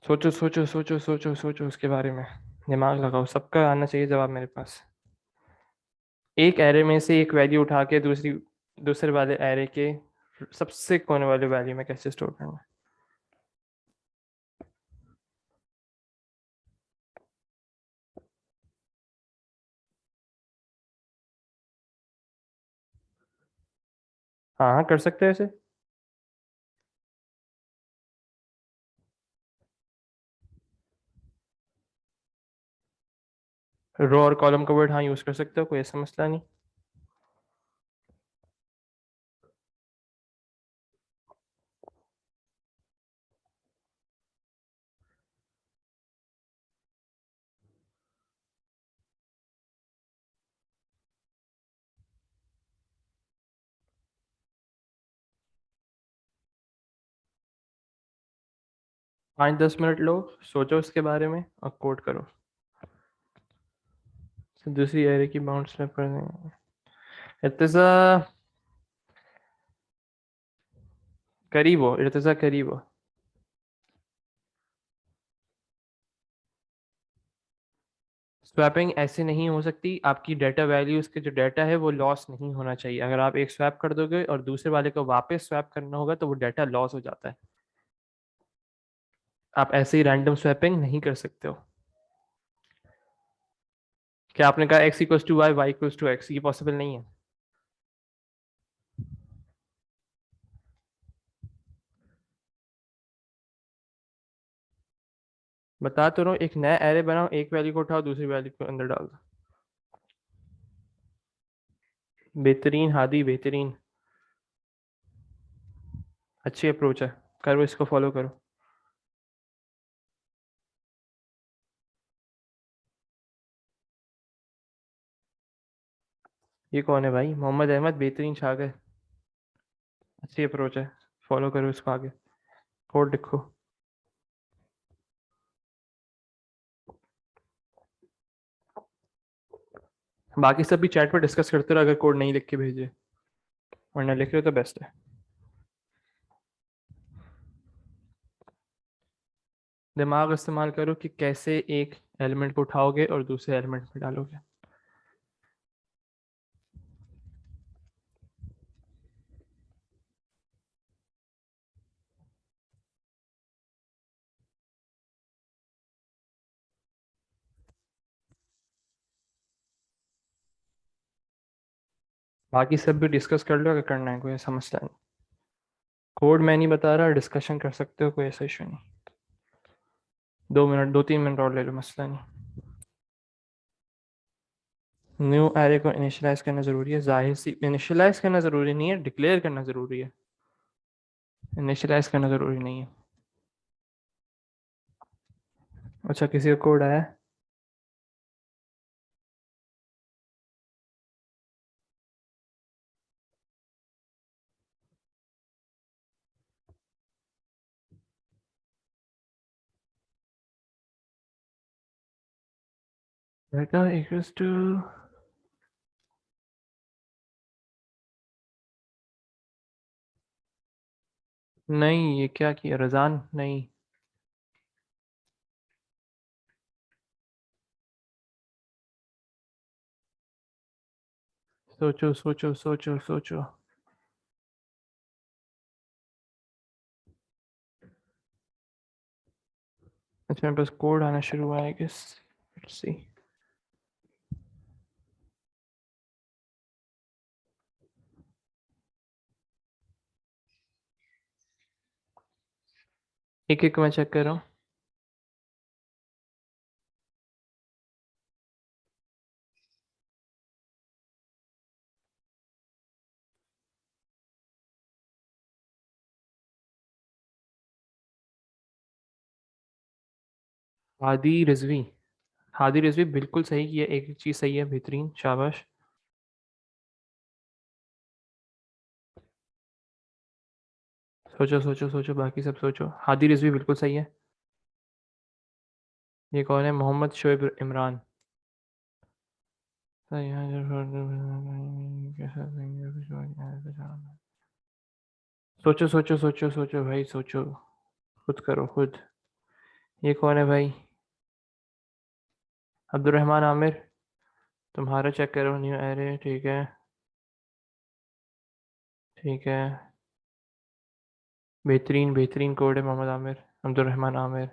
सोचो सोचो सोचो सोचो सोचो उसके बारे में, दिमाग लगाओ, सबका आना चाहिए जवाब मेरे पास। एक एरे में से एक वैल्यू उठा के दूसरे वाले एरे के सबसे कोने वाले वैल्यू में कैसे स्टोर करना है। हाँ हाँ कर सकते हैं ऐसे। रो और कॉलम का वर्ड हाँ यूज कर सकते हो, कोई ऐसा मसला नहीं। पाँच दस मिनट लो, सोचो उसके बारे में और कोड करो। तो दूसरी एरे की बाउंड स्लैप कर देंगे। इर्तिजा करीब हो, इर्तिजा करीब हो। स्वैपिंग ऐसे नहीं हो सकती, आपकी डाटा वैल्यूज के जो डाटा है वो लॉस नहीं होना चाहिए। अगर आप एक स्वैप कर दोगे और दूसरे वाले को वापस स्वैप करना होगा तो वो डाटा लॉस हो जाता है। आप ऐसे ही रैंडम स्वैपिंग नहीं कर सकते हो। क्या आपने कहा x equals to y, y equals to x, ये पॉसिबल नहीं है। बता तो रहा हूँ, एक नया एरे बनाओ, एक वैल्यू को उठाओ, दूसरी वैल्यू को अंदर डाल दो। बेहतरीन हादी, बेहतरीन, अच्छी अप्रोच है, करो इसको फॉलो करो। ये कौन है भाई? मोहम्मद अहमद, बेहतरीन छा गए, अच्छी अप्रोच है, फॉलो करो इसको आगे। कोड लिखो। बाकी सब भी चैट पर डिस्कस करते रहो, अगर कोड नहीं लिख के भेजे, वरना लिख रहे हो तो बेस्ट है। दिमाग इस्तेमाल करो कि कैसे एक एलिमेंट को उठाओगे और दूसरे एलिमेंट में डालोगे। बाकी सब भी डिस्कस कर लो अगर करना है, कोई ऐसा मसला नहीं। कोड मैं नहीं बता रहा, डिस्कशन कर सकते हो, कोई ऐसा इशू नहीं। 2 मिनट, 2-3 मिनट और ले लो, मसला नहीं। न्यू एरे को इनिशियलाइज करना जरूरी है, जाहिर सी इनिशियलाइज करना जरूरी नहीं है, डिक्लेयर करना जरूरी है, इनिशियलाइज करना जरूरी नहीं है। अच्छा, किसी का कोड आया? डाटा इक्वल्स टू, नहीं, ये क्या किया रजान? नहीं। सोचो सोचो सोचो सोचो। अच्छा, मेरे पास कोड आना शुरू हुआ है, आई गेस। Let's see. एक एक मैं चेक कर रहा हूँ। हादी रिजवी। हादी रिजवी बिल्कुल सही किया, एक एक चीज सही है, बेहतरीन, शाबाश। सोचो सोचो सोचो, बाकी सब सोचो। हादी रिजवी बिल्कुल सही है। ये कौन है? मोहम्मद शोएब इमरान। सोचो सोचो सोचो सोचो भाई, सोचो। खुद करो खुद। ये कौन है भाई? अब्दुलरहमान आमिर। तुम्हारा चेक करो, न्यू एरे, ठीक है। ठीक है। बेहतरीन बेहतरीन कोड है, मोहम्मद आमिर, अब्दुलरहमान आमिर।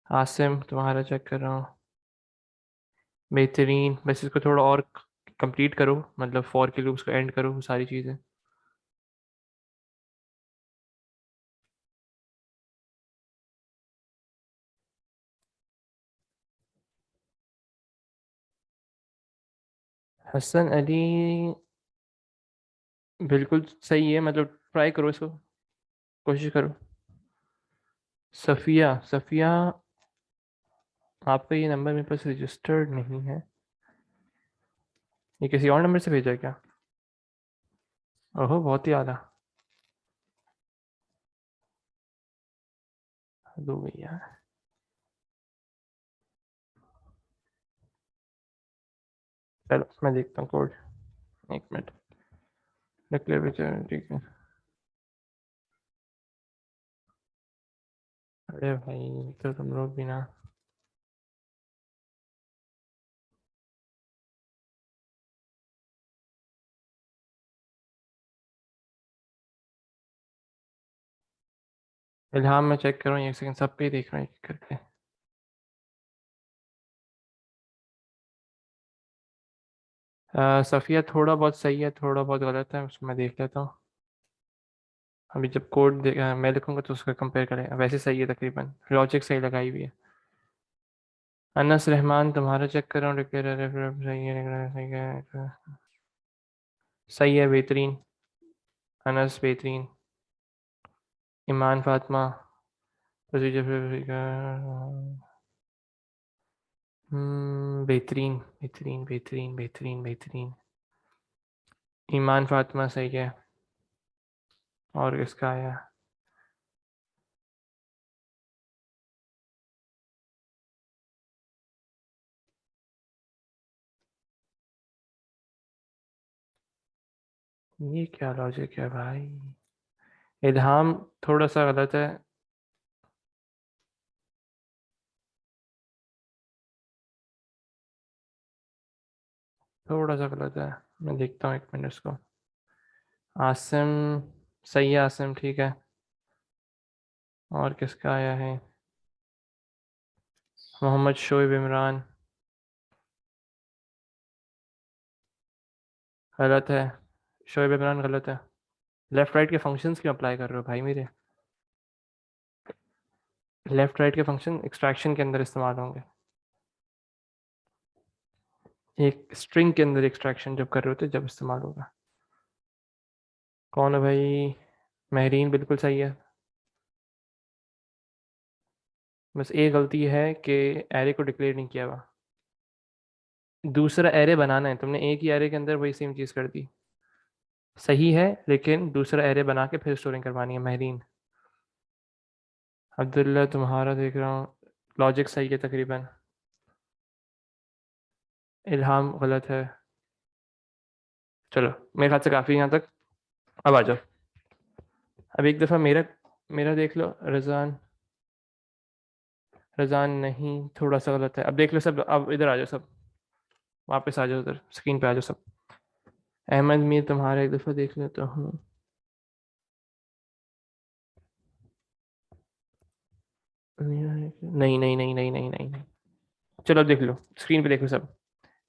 आसिम, तुम्हारा चेक कर रहा हूँ। बेहतरीन, बस इसको थोड़ा और कंप्लीट करो, मतलब फॉर के लूप्स को एंड करो, वो सारी चीज़ें। हसन अली बिल्कुल सही है, मतलब ट्राई करो इसको, कोशिश करो। सफ़िया सफ़िया, आपका ये नंबर मेरे पास रजिस्टर्ड नहीं है। ये किसी और नंबर से भेजा है क्या? ओहो, बहुत ही आला। दो भैया। चलो मैं देखता हूँ कोड। एक मिनट। डिक्लेयर, ठीक है। अरे भाई, तो तुम लोग भी ना। इल्हाम मैं चेक कर रहा हूँ, एक सेकंड, सब पे ही देख रहा हूँ एक एक करके। सफ़िया थोड़ा बहुत सही है, थोड़ा बहुत गलत है, उसको मैं देख लेता हूँ। अभी जब कोड मैं लिखूंगा तो उसका कंपेयर करें, वैसे सही है तकरीबन, लॉजिक सही लगाई हुई है। अनस रहमान, तुम्हारा चेक कर रहा हूँ, सही है, सही है। सही है, बेहतरीन। अनस बेहतरीन। ईमान फातिमा। प्रोसीजर। बेहतरीन बेहतरीन बेहतरीन बेहतरीन बेहतरीन। ईमान फातिमा सही है। और किसका आया? ये क्या लॉजिक है भाई? इल्हाम थोड़ा सा गलत है। थोड़ा सा गलत है। मैं देखता हूँ, एक मिनट उसको। आसिम सही है, आसिम ठीक है। और किसका आया है? मोहम्मद शोएब इमरान। गलत है। शोएब इमरान गलत है। लेफ्ट राइट के फंक्शंस क्यों अप्लाई कर रहे हो भाई मेरे? लेफ्ट राइट के फंक्शन एक्सट्रैक्शन के अंदर इस्तेमाल होंगे। एक स्ट्रिंग के अंदर एक्सट्रैक्शन जब कर रहे होते जब इस्तेमाल होगा। कौन है भाई? महरीन बिल्कुल सही है। बस एक गलती है कि एरे को डिक्लेयर नहीं किया हुआ। दूसरा एरे बनाना है, तुमने एक ही एरे के अंदर वही सेम चीज़ कर दी। सही है, लेकिन दूसरा एरे बना के फिर स्टोरिंग करवानी है, महरीन। अब्दुल्ला, तुम्हारा देख रहा हूँ, लॉजिक सही है तकरीबन। इल्हाम गलत है। चलो, मेरे ख्याल से काफ़ी यहाँ तक। अब आ जाओ। अब एक दफ़ा मेरा मेरा देख लो, रज़ान रज़ान नहीं, थोड़ा सा गलत है। अब देख लो सब, अब इधर आ जाओ सब, वापस आ जाओ, उधर स्क्रीन पे आ जाओ सब। अहमद मीर तुम्हारा एक दफ़ा देख लेता हूँ। नहीं नहीं नहीं नहीं नहीं नहीं नहीं, चलो अब देख लो, स्क्रीन पे देखो सब।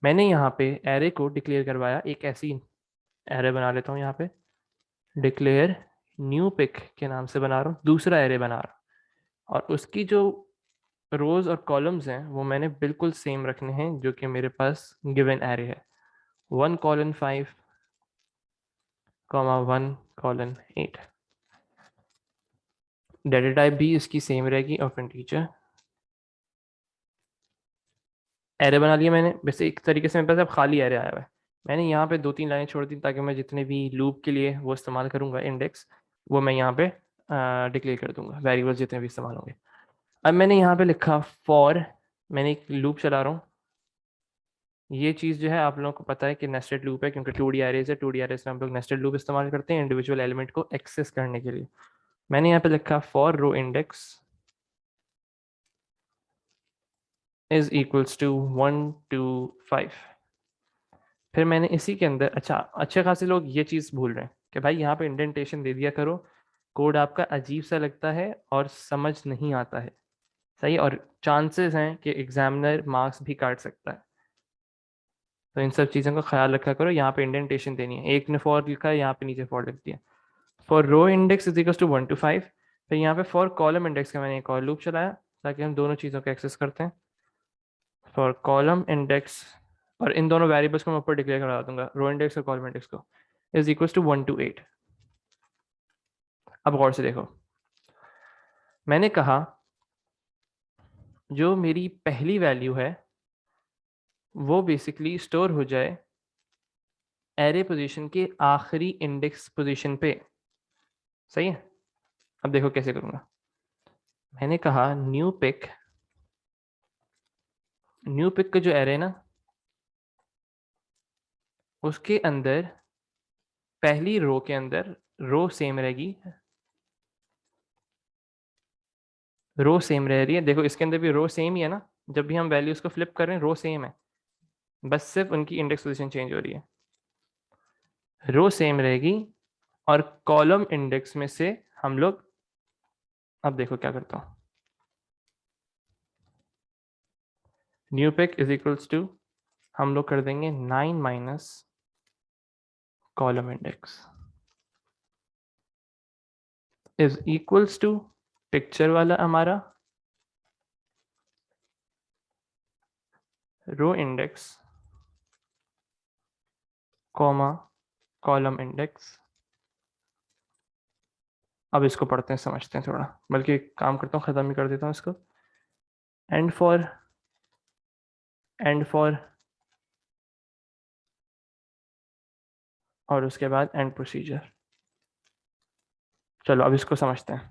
मैंने यहाँ पे एरे को डिक्लेयर करवाया, एक ऐसी एरे बना लेता हूँ यहाँ पे, डिक्लेयर न्यू पिक के नाम से बना रहा हूँ, दूसरा एरे बना रहा हूँ, और उसकी जो रोज और कॉलम्स हैं वो मैंने बिल्कुल सेम रखने हैं जो कि मेरे पास गिवन एरे है, 1:5, 1:8। डेटा टाइप भी इसकी सेम रहेगी, ऑफ इंटीजर। एरे बना लिया मैंने, वैसे एक तरीके से मेरे पास अब खाली एरे आया हुआ है। मैंने यहाँ पे 2-3 लाइनें छोड़ दी ताकि मैं जितने भी लूप के लिए वो इस्तेमाल करूँगा इंडेक्स, वो मैं यहाँ पे डिक्लेयर कर दूंगा, वेरिएबल्स जितने भी इस्तेमाल होंगे। अब मैंने यहाँ पे लिखा फॉर, मैंने एक लूप चला रहा हूँ। ये चीज़ जो है आप लोगों को पता है कि नेस्टेड लूप है, क्योंकि 2D एरेज है, 2D एरेज में हम लोग नेस्टेड लूप इस्तेमाल करते हैं इंडिविजुअल एलिमेंट को एक्सेस करने के लिए। मैंने यहाँ पे लिखा for row index is equals to 1 to 5। फिर मैंने इसी के अंदर, अच्छा अच्छे खासे लोग ये चीज़ भूल रहे हैं कि भाई यहाँ पे इंडेंटेशन दे दिया करो, कोड आपका अजीब सा लगता है और समझ नहीं आता है, सही, और चांसेस हैं कि एग्जामिनर मार्क्स भी काट सकता है। तो इन सब चीज़ों का ख्याल रखा करो। यहाँ पे इंडेंटेशन देनी है, एक ने फॉर लिखा है, यहाँ पे नीचे फॉर लिख दिया। For row index is equal to 1 to 5। फिर यहाँ पे फॉर कॉलम इंडेक्स का मैंने एक और लूप चलाया ताकि हम दोनों चीज़ों को एक्सेस करते हैं। फॉर कॉलम इंडेक्स, और इन दोनों वेरिएबल्स को मैं ऊपर डिक्लेयर करा दूंगा, रो इंडेक्स और कॉलम इंडेक्स को, इज इक्वल टू 1 to 8। अब गौर से देखो, मैंने कहा जो मेरी पहली वैल्यू है वो बेसिकली स्टोर हो जाए एरे पोजीशन के आखिरी इंडेक्स पोजीशन पे, सही है। अब देखो कैसे करूंगा। मैंने कहा न्यू पिक का जो एरे ना, उसके अंदर पहली रो के अंदर रो सेम रहेगी, रो सेम रह रही है। देखो इसके अंदर भी रो सेम ही है ना, जब भी हम वैल्यूज को फ्लिप कर रहे हैं रो सेम है, बस सिर्फ उनकी इंडेक्स पोजीशन चेंज हो रही है। रो सेम रहेगी, और कॉलम इंडेक्स में से हम लोग, अब देखो क्या करता हूँ, new pick is equals to, हम लोग कर देंगे 9 minus column index is equals to picture वाला हमारा row index comma column index. अब इसको पढ़ते हैं, समझते हैं थोड़ा, बल्कि काम करता हूँ ख़त्म ही कर देता हूँ इसको। एंड फॉर और उसके बाद एंड प्रोसीजर। चलो अब इसको समझते हैं।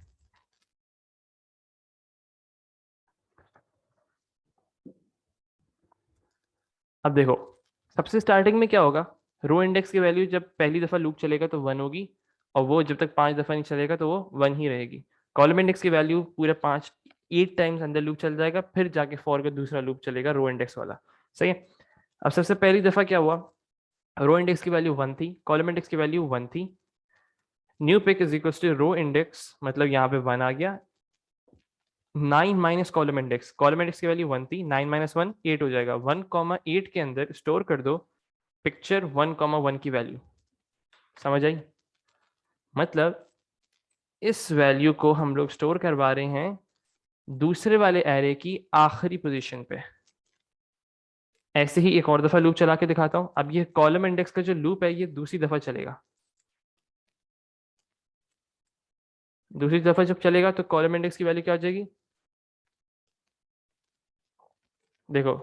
अब देखो, सबसे स्टार्टिंग में क्या होगा, रो इंडेक्स की वैल्यू जब पहली दफ़ा लूप चलेगा तो 1 होगी, और वो जब तक 5 दफ़ा नहीं चलेगा तो वो 1 ही रहेगी। कॉलम इंडेक्स की वैल्यू पूरे 8 टाइम्स अंदर लूप चल जाएगा, फिर जाके फॉर का दूसरा लूप चलेगा रो इंडेक्स वाला, सही है। अब सबसे पहली दफ़ा क्या हुआ, रो इंडेक्स की वैल्यू 1 थी, कॉलम इंडेक्स की वैल्यू 1 थी। New pick is equal to row index, मतलब यहाँ पे 1 आ गया, 9 माइनस कॉलम इंडेक्स की वैल्यू 1 थी, 9 माइनस 1 8 हो जाएगा, 1,8 के अंदर स्टोर कर दो पिक्चर 1,1 की वैल्यू। समझ आई, मतलब इस वैल्यू को हम लोग स्टोर करवा रहे हैं दूसरे वाले एरे की आखिरी पोजीशन पे। ऐसे ही एक और दफा लूप चला के दिखाता हूं। अब ये कॉलम इंडेक्स का जो लूप है ये दूसरी दफा चलेगा, दूसरी दफा जब चलेगा तो कॉलम इंडेक्स की वैल्यू क्या हो जाएगी, देखो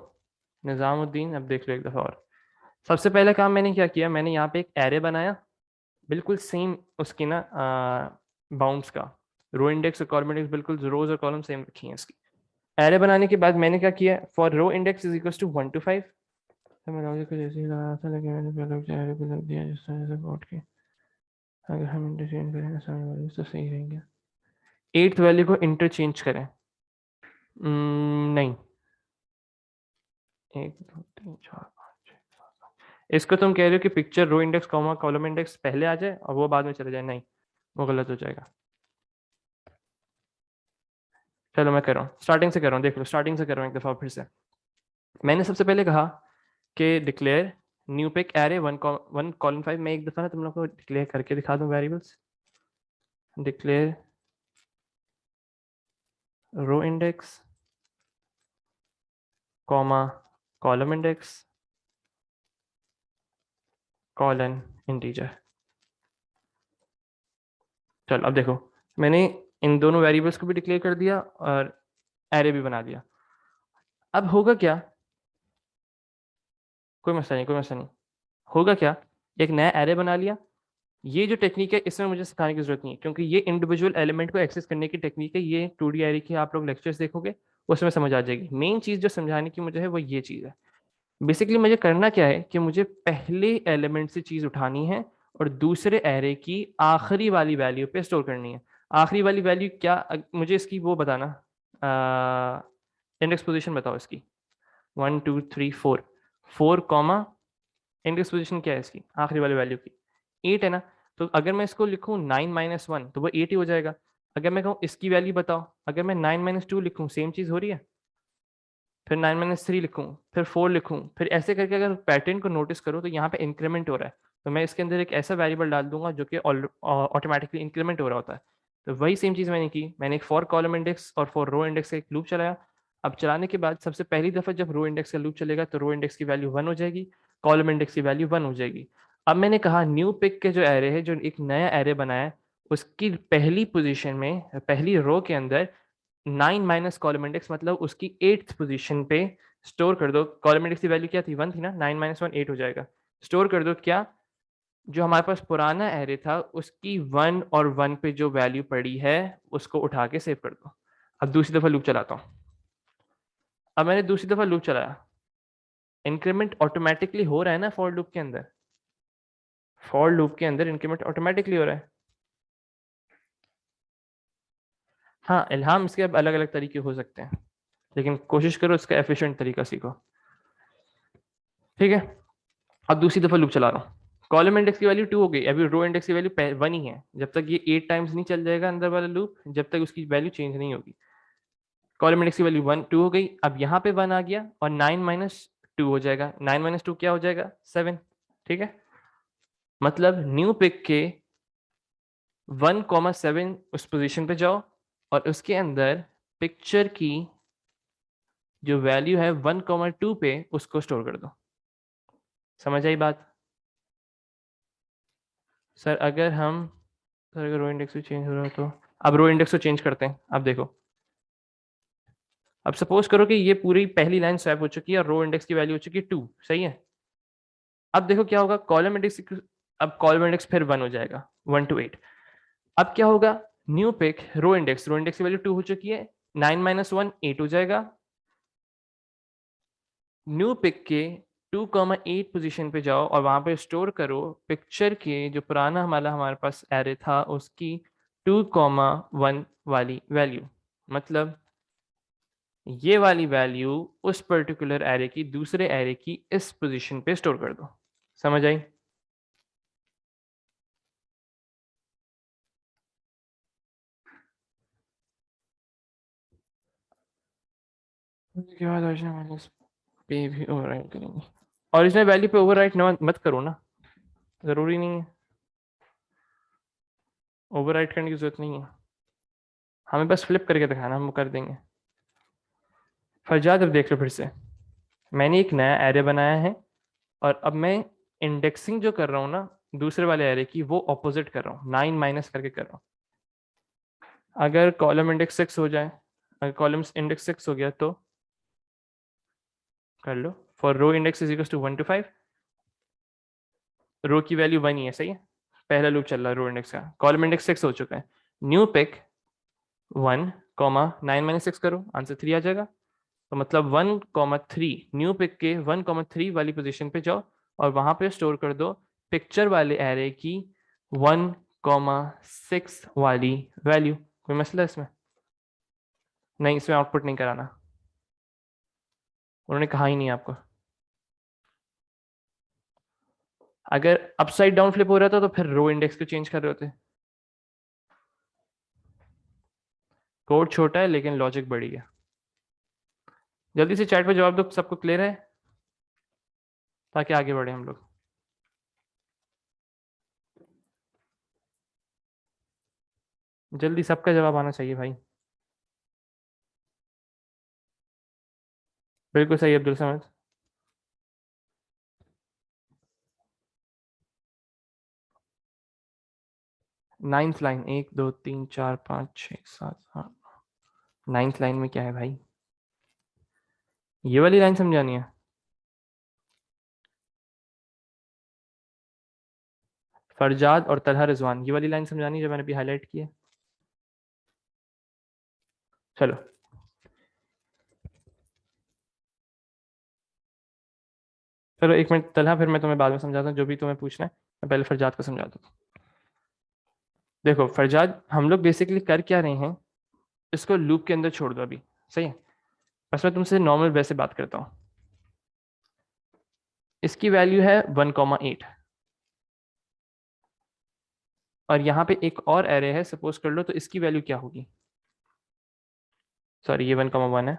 निजामुद्दीन, अब देख लो एक दफा और। सबसे पहले काम मैंने क्या किया, मैंने यहाँ पे एक एरे बनाया बिल्कुल सेम उसकी ना बाउंड्स का, रो इंडेक्स और कॉलम इंडेक्स बिल्कुल रोज और कॉलम सेम रखी हैं इसकी। एरे बनाने के बाद मैंने क्या किया, for row index is equal to 1 to 5। तो मैं लॉजिक को जैसे ही लगाया था, लेकिन मैंने पहले एरे को लग दिया जिस तरह से कोड की। अगर हम इंटरचेंज करें सामने वाले तो सही रहेंगे। 8th वैल्यू को इंटरचेंज करें। नहीं, 1 2 3 4 5 6 इसको तुम कह रहे हो कि picture row index comma column index पहले आ जाए और वो बाद में चले जाए। नहीं, वो गलत हो जाएगा। चलो मैं कर रहा हूँ, स्टार्टिंग से कर रहा हूँ, देख लो, स्टार्टिंग से कर रहा हूँ एक दफ़ा फिर से। मैंने सबसे पहले कहा कि declare new pic array one colon 5। मैं एक दफ़ा ना तुम लोग को डिक्लेयर करके दिखा दूँ variables. Declare row index comma column index colon integer. चल अब देखो, मैंने इन दोनों वेरिएबल्स को भी डिक्लेयर कर दिया और एरे भी बना दिया। अब होगा क्या, कोई मसला नहीं, कोई मसला नहीं। होगा क्या, एक नया एरे बना लिया। ये जो टेक्निक है इसमें मुझे सिखाने की जरूरत नहीं है, क्योंकि ये इंडिविजुअल एलिमेंट को एक्सेस करने की टेक्निक है। ये 2D एरे की आप लोग लेक्चर्स देखोगे उसमें समझ आ जाएगी। मेन चीज जो समझाने की मुझे है वो ये चीज है। बेसिकली मुझे करना क्या है कि मुझे पहले एलिमेंट से चीज उठानी है और दूसरे एरे की आखिरी वाली वैल्यू पे स्टोर करनी है। आखिरी वाली वैल्यू क्या, मुझे इसकी वो बताना, इंडेक्स पोजीशन बताओ इसकी। 1 2 3 4, 4 कॉमा इंडेक्स पोजीशन क्या है इसकी आखिरी वाली वैल्यू की, 8 है ना। तो अगर मैं इसको लिखूँ 9 - 1 तो वो 8 ही हो जाएगा। अगर मैं कहूँ इसकी वैल्यू बताओ, अगर मैं 9 - 2 लिखूँ सेम चीज़ हो रही है। फिर 9 - 3 लिखूँ, फिर 4 लिखूँ, फिर ऐसे करके अगर पैटर्न को नोटिस करो तो यहाँ पे इंक्रीमेंट हो रहा है। तो मैं इसके अंदर एक ऐसा वेरिएबल डाल दूंगा जो कि ऑटोमेटिकली इंक्रीमेंट हो रहा होता है। तो वही सेम चीज़ मैंने की, मैंने एक फॉर कॉलम इंडेक्स और फॉर रो इंडेक्स का एक लूप चलाया। अब चलाने के बाद सबसे पहली दफ़ा जब रो इंडेक्स का लूप चलेगा तो रो इंडेक्स की वैल्यू 1 हो जाएगी, कॉलम इंडेक्स की वैल्यू 1 हो जाएगी। अब मैंने कहा न्यू पिक के जो एरे है, जो एक नया एरे बनाया है, उसकी पहली पोजीशन में पहली रो के अंदर 9 माइनस कॉलम इंडेक्स मतलब उसकी 8th पोजीशन पे स्टोर कर दो। कॉलम इंडेक्स की वैल्यू क्या थी, 1 थी ना, 9 - 1 8 हो जाएगा। स्टोर कर दो क्या, जो हमारे पास पुराना एरे था उसकी 1 और 1 पे जो वैल्यू पड़ी है उसको उठा के सेव कर दो। अब दूसरी दफा लूप चलाता हूँ। अब मैंने दूसरी दफा लूप चलाया, इंक्रीमेंट ऑटोमेटिकली हो रहा है ना फॉर लूप के अंदर। फॉर लूप के अंदर इंक्रीमेंट ऑटोमेटिकली हो रहा है। हाँ, इल्हाम इसके अब अलग अलग तरीके हो सकते हैं, लेकिन कोशिश करो इसका एफिशिएंट तरीका सीखो, ठीक है। अब दूसरी दफा लूप चला रहा हूँ, कॉलम इंडेक्स की वैल्यू 2 हो गई, अभी रो इंडेक्स की वैल्यू 1 ही है। जब तक ये 8 टाइम्स नहीं चल जाएगा अंदर वाला लूप, जब तक उसकी वैल्यू चेंज नहीं होगी। कॉलम इंडेक्स की वैल्यू 1 2 हो गई, अब यहाँ पे 1 आ गया और 9 - 2 हो जाएगा। 9 - 2 क्या हो जाएगा, 7, ठीक है। मतलब न्यू पिक के 1,7 उस पोजीशन पे जाओ और उसके अंदर पिक्चर की जो वैल्यू है 1,2 पे उसको स्टोर कर दो। समझ आई बात। सर अगर हम, सर अगर रो इंडेक्स भी चेंज हो रहा है तो, अब रो इंडेक्स को चेंज करते हैं। अब देखो, अब सपोज करो कि ये पूरी पहली लाइन स्वैप हो चुकी है और रो इंडेक्स की वैल्यू हो चुकी है 2, सही है। अब देखो क्या होगा, कॉलम इंडेक्स, अब कॉलम इंडेक्स फिर 1 हो जाएगा, 1 to 8। अब क्या होगा, न्यू पिक रो इंडेक्स की वैल्यू 2 हो चुकी है, 9 - 1 8 हो जाएगा। न्यू पिक के 2,8 पोजीशन पे जाओ और वहां पे स्टोर करो पिक्चर के जो पुराना हमारे पास एरे था उसकी 2,1 वाली वैल्यू। मतलब ये वाली वैल्यू उस पर्टिकुलर एरे की दूसरे एरे की इस पोजीशन पे स्टोर कर दो। समझ आई। उसके बाद ओरिजिनल वैल्यू पे भी ओवरराइट करेंगे। ओरिजिनल वैल्यू पे ओवरराइट मत करो ना, जरूरी नहीं है, ओवरराइट करने की जरूरत नहीं है, हमें बस फ्लिप करके दिखाना, हम कर देंगे। फरजाद अब देख लो फिर से, मैंने एक नया एरे बनाया है और अब मैं इंडेक्सिंग जो कर रहा हूँ ना दूसरे वाले एरे की, वो ऑपोजिट कर रहा हूँ, 9 माइनस करके कर रहा हूँ। अगर कॉलम इंडेक्स 6 हो जाए, अगर कॉलम इंडेक्स 6 हो गया तो कर लो, for row index is equal to 1 to 5, row की वैल्यू 1 ही है, सही है। पहला लूप चल रहा है रो इंडेक्स का, कॉलम इंडेक्स 6 हो चुका है। न्यू पिक 1, 9 - 6 करो, आंसर 3 आ जाएगा। तो मतलब 1,3, न्यू पिक के 1,3 वाली पोजीशन पे जाओ और वहां पे स्टोर कर दो पिक्चर वाले एरे की 1 6 वाली वैल्यू। कोई मसला इसमें? नहीं, इसमें आउटपुट नहीं कराना, उन्होंने कहा ही नहीं आपको। अगर अपसाइड डाउन फ्लिप हो रहा था तो फिर रो इंडेक्स को चेंज कर रहे होते। कोड छोटा है लेकिन लॉजिक बड़ी है। जल्दी से चैट पे जवाब दो, सबको क्लियर है, ताकि आगे बढ़े हम लोग। जल्दी सबका जवाब आना चाहिए भाई। बिल्कुल सही Abdul Samad. 9th line, 1 2 3 4 5 6 7 8। 9th line में क्या है भाई? ये वाली लाइन समझानी है। फरजाद और तलहा रिजवान, ये वाली लाइन समझानी है जो मैंने अभी हाईलाइट की है। चलो चलो, एक मिनट तलहा, फिर मैं तुम्हें बाद में समझाता हूँ जो भी तुम्हें पूछना है। मैं पहले फरजाद को समझाता हूँ। देखो फरजाद, हम लोग बेसिकली कर क्या रहे हैं, इसको लूप के अंदर छोड़ दो अभी, सही है। बस मैं तुमसे नॉर्मल वैसे बात करता हूँ। इसकी वैल्यू है 1,8, और यहाँ पे एक और एरे है, सपोज कर लो, तो इसकी वैल्यू क्या होगी? सॉरी, ये 1,1 है,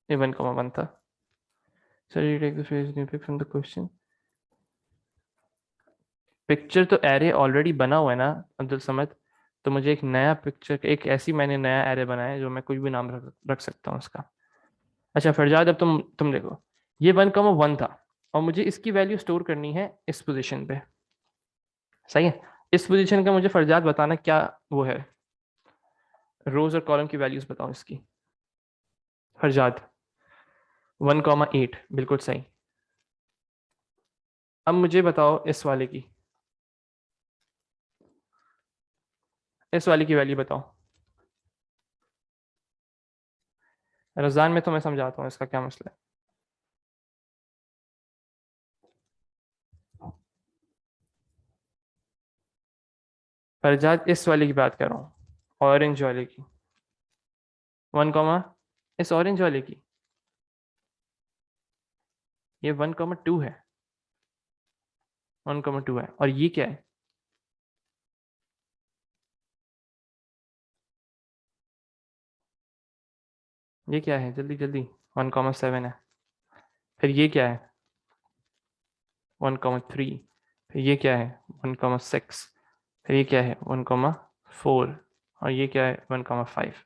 ये 1,1 था। Sir you take the phrase new pic from the question. Picture तो एरे ऑलरेडी बना हुआ है ना अब्दुल समद, तो मुझे एक नया पिक्चर, एक ऐसी मैंने नया एरे बनाया है जो मैं कुछ भी नाम रख सकता हूँ उसका। अच्छा फरजाद, अब तुम देखो, ये 1,1 था, और मुझे इसकी वैल्यू स्टोर करनी है इस पोजीशन पे, सही है। इस पोजीशन का मुझे फरजाद बताना क्या वो है, रोज और कॉलम की वैल्यूज बताओ इसकी। फरजाद 1,8 बिल्कुल सही। अब मुझे बताओ इस वाले की, इस वाले की वैल्यू बताओ। रजान में तो मैं समझाता हूँ इसका क्या मसला है। फरजाद इस वाले की बात कर रहा हूँ, ऑरेंज वाले की। 1 कॉमा, इस ऑरेंज वाले की, ये 1,2 है, 1,2 है, और ये क्या है? ये क्या है जल्दी जल्दी? 1,7 है। फिर ये क्या है? 1,3। फिर ये क्या है? 1,6। फिर ये क्या है? 1,4। और ये क्या है? 1,5।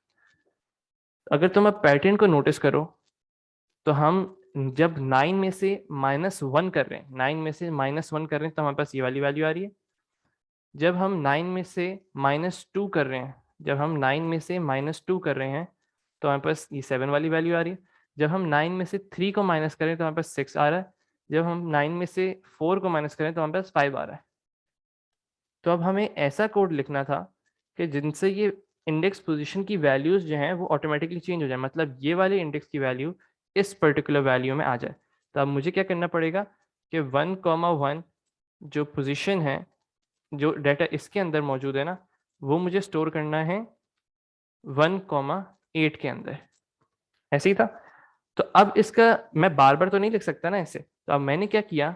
अगर तुम अब पैटर्न को नोटिस करो, तो हम जब 9 में से -1 कर रहे हैं, 9 में से -1 कर रहे हैं, तो हमारे पास ये वाली वैल्यू आ रही है। जब हम 9 में से -2 कर रहे हैं, जब हम 9 में से -2 कर रहे हैं, तो हमारे पास ये 7 वाली वैल्यू आ रही है। जब हम 9 में से 3 को माइनस करें तो हमारे पास 6 आ रहा है। जब हम 9 में से 4 को माइनस करें तो हमारे पास 5 आ रहा है। तो अब हमें ऐसा कोड लिखना था कि जिनसे ये इंडेक्स पोजीशन की वैल्यूज जो हैं वो ऑटोमेटिकली चेंज हो जाए, मतलब ये वाले इंडेक्स की वैल्यू इस पर्टिकुलर वैल्यू में आ जाए। तो अब मुझे क्या करना पड़ेगा कि 1,1 जो पोजीशन है, जो डाटा इसके अंदर मौजूद है ना, वो मुझे स्टोर करना है 1,8 के अंदर। ऐसे ही था। तो अब इसका मैं बार बार तो नहीं लिख सकता ना ऐसे, तो अब मैंने क्या किया,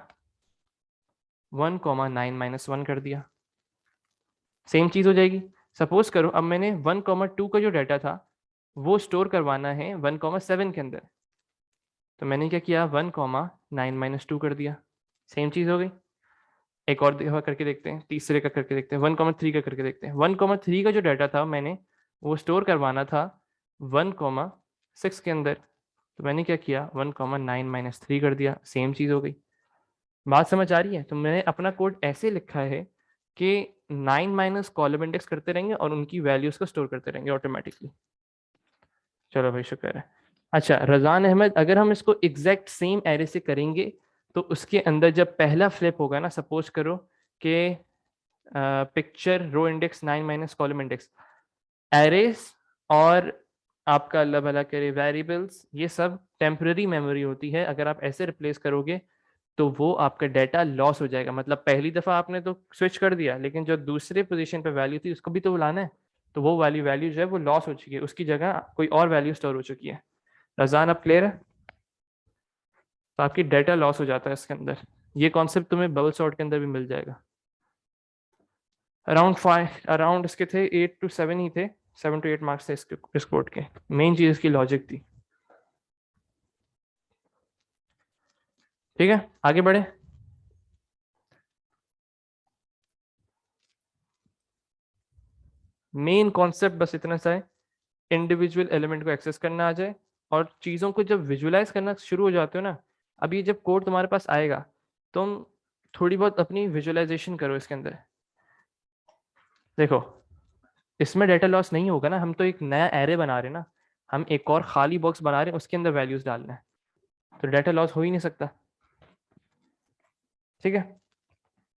1,9 - 1 कर दिया। सेम चीज हो जाएगी। सपोज करो अब मैंने 1,2 का जो डाटा था वो स्टोर करवाना है 1,7 के अंदर, तो मैंने क्या किया, 1,9 - 2 कर दिया। सेम चीज हो गई। एक और दफा करके देखते हैं, तीसरे का करके देखते हैं, 1,3 का करके देखते हैं। 1,3 का जो डाटा था मैंने वो स्टोर करवाना था 1,6 के अंदर, तो मैंने क्या किया, 1,9 - 3 कर दिया। सेम चीज हो गई। बात समझ आ रही है? तो मैंने अपना कोड ऐसे लिखा है कि 9 माइनस कॉलम इंडेक्स करते रहेंगे और उनकी वैल्यूज को स्टोर करते रहेंगे ऑटोमेटिकली। चलो भाई, शुक्र है। अच्छा रजान अहमद, अगर हम इसको एग्जैक्ट सेम एरे से करेंगे तो उसके अंदर जब पहला फ्लिप होगा ना, सपोज करो कि picture row index 9 minus column index, arrays और आपका अल्लाह भला करे वेरिएबल्स, ये सब टेम्पररी मेमोरी होती है। अगर आप ऐसे रिप्लेस करोगे तो वो आपका डाटा लॉस हो जाएगा। मतलब पहली दफ़ा आपने तो स्विच कर दिया, लेकिन जो दूसरे पोजीशन पे वैल्यू थी उसको भी तो लाना है, तो वो वैल्यू जो है वो लॉस हो चुकी है, उसकी जगह कोई और वैल्यू स्टोर हो चुकी है। रजान, अब क्लियर है? तो आपकी डाटा लॉस हो जाता है इसके अंदर। ये कॉन्सेप्ट तुम्हें बबल सॉर्ट के अंदर भी मिल जाएगा। अराउंड इसके थे 8 to 7 ही थे, 7 to 8 मार्क्स थे इस कोड के। मेन चीज इसकी लॉजिक थी। ठीक है, आगे बढ़े। मेन कॉन्सेप्ट बस इतना सा है, इंडिविजुअल एलिमेंट को एक्सेस करना आ जाए, और चीज़ों को जब विजुअलाइज करना शुरू हो जाते हो ना, अब ये जब कोड तुम्हारे पास आएगा, तुम थोड़ी बहुत अपनी विजुअलाइजेशन करो इसके अंदर। देखो, इसमें डेटा लॉस नहीं होगा ना, हम तो एक नया एरे बना रहे हैं ना, हम एक और खाली बॉक्स बना रहे हैं, उसके अंदर वैल्यूज डालना है, तो डेटा लॉस हो ही नहीं सकता। ठीक है,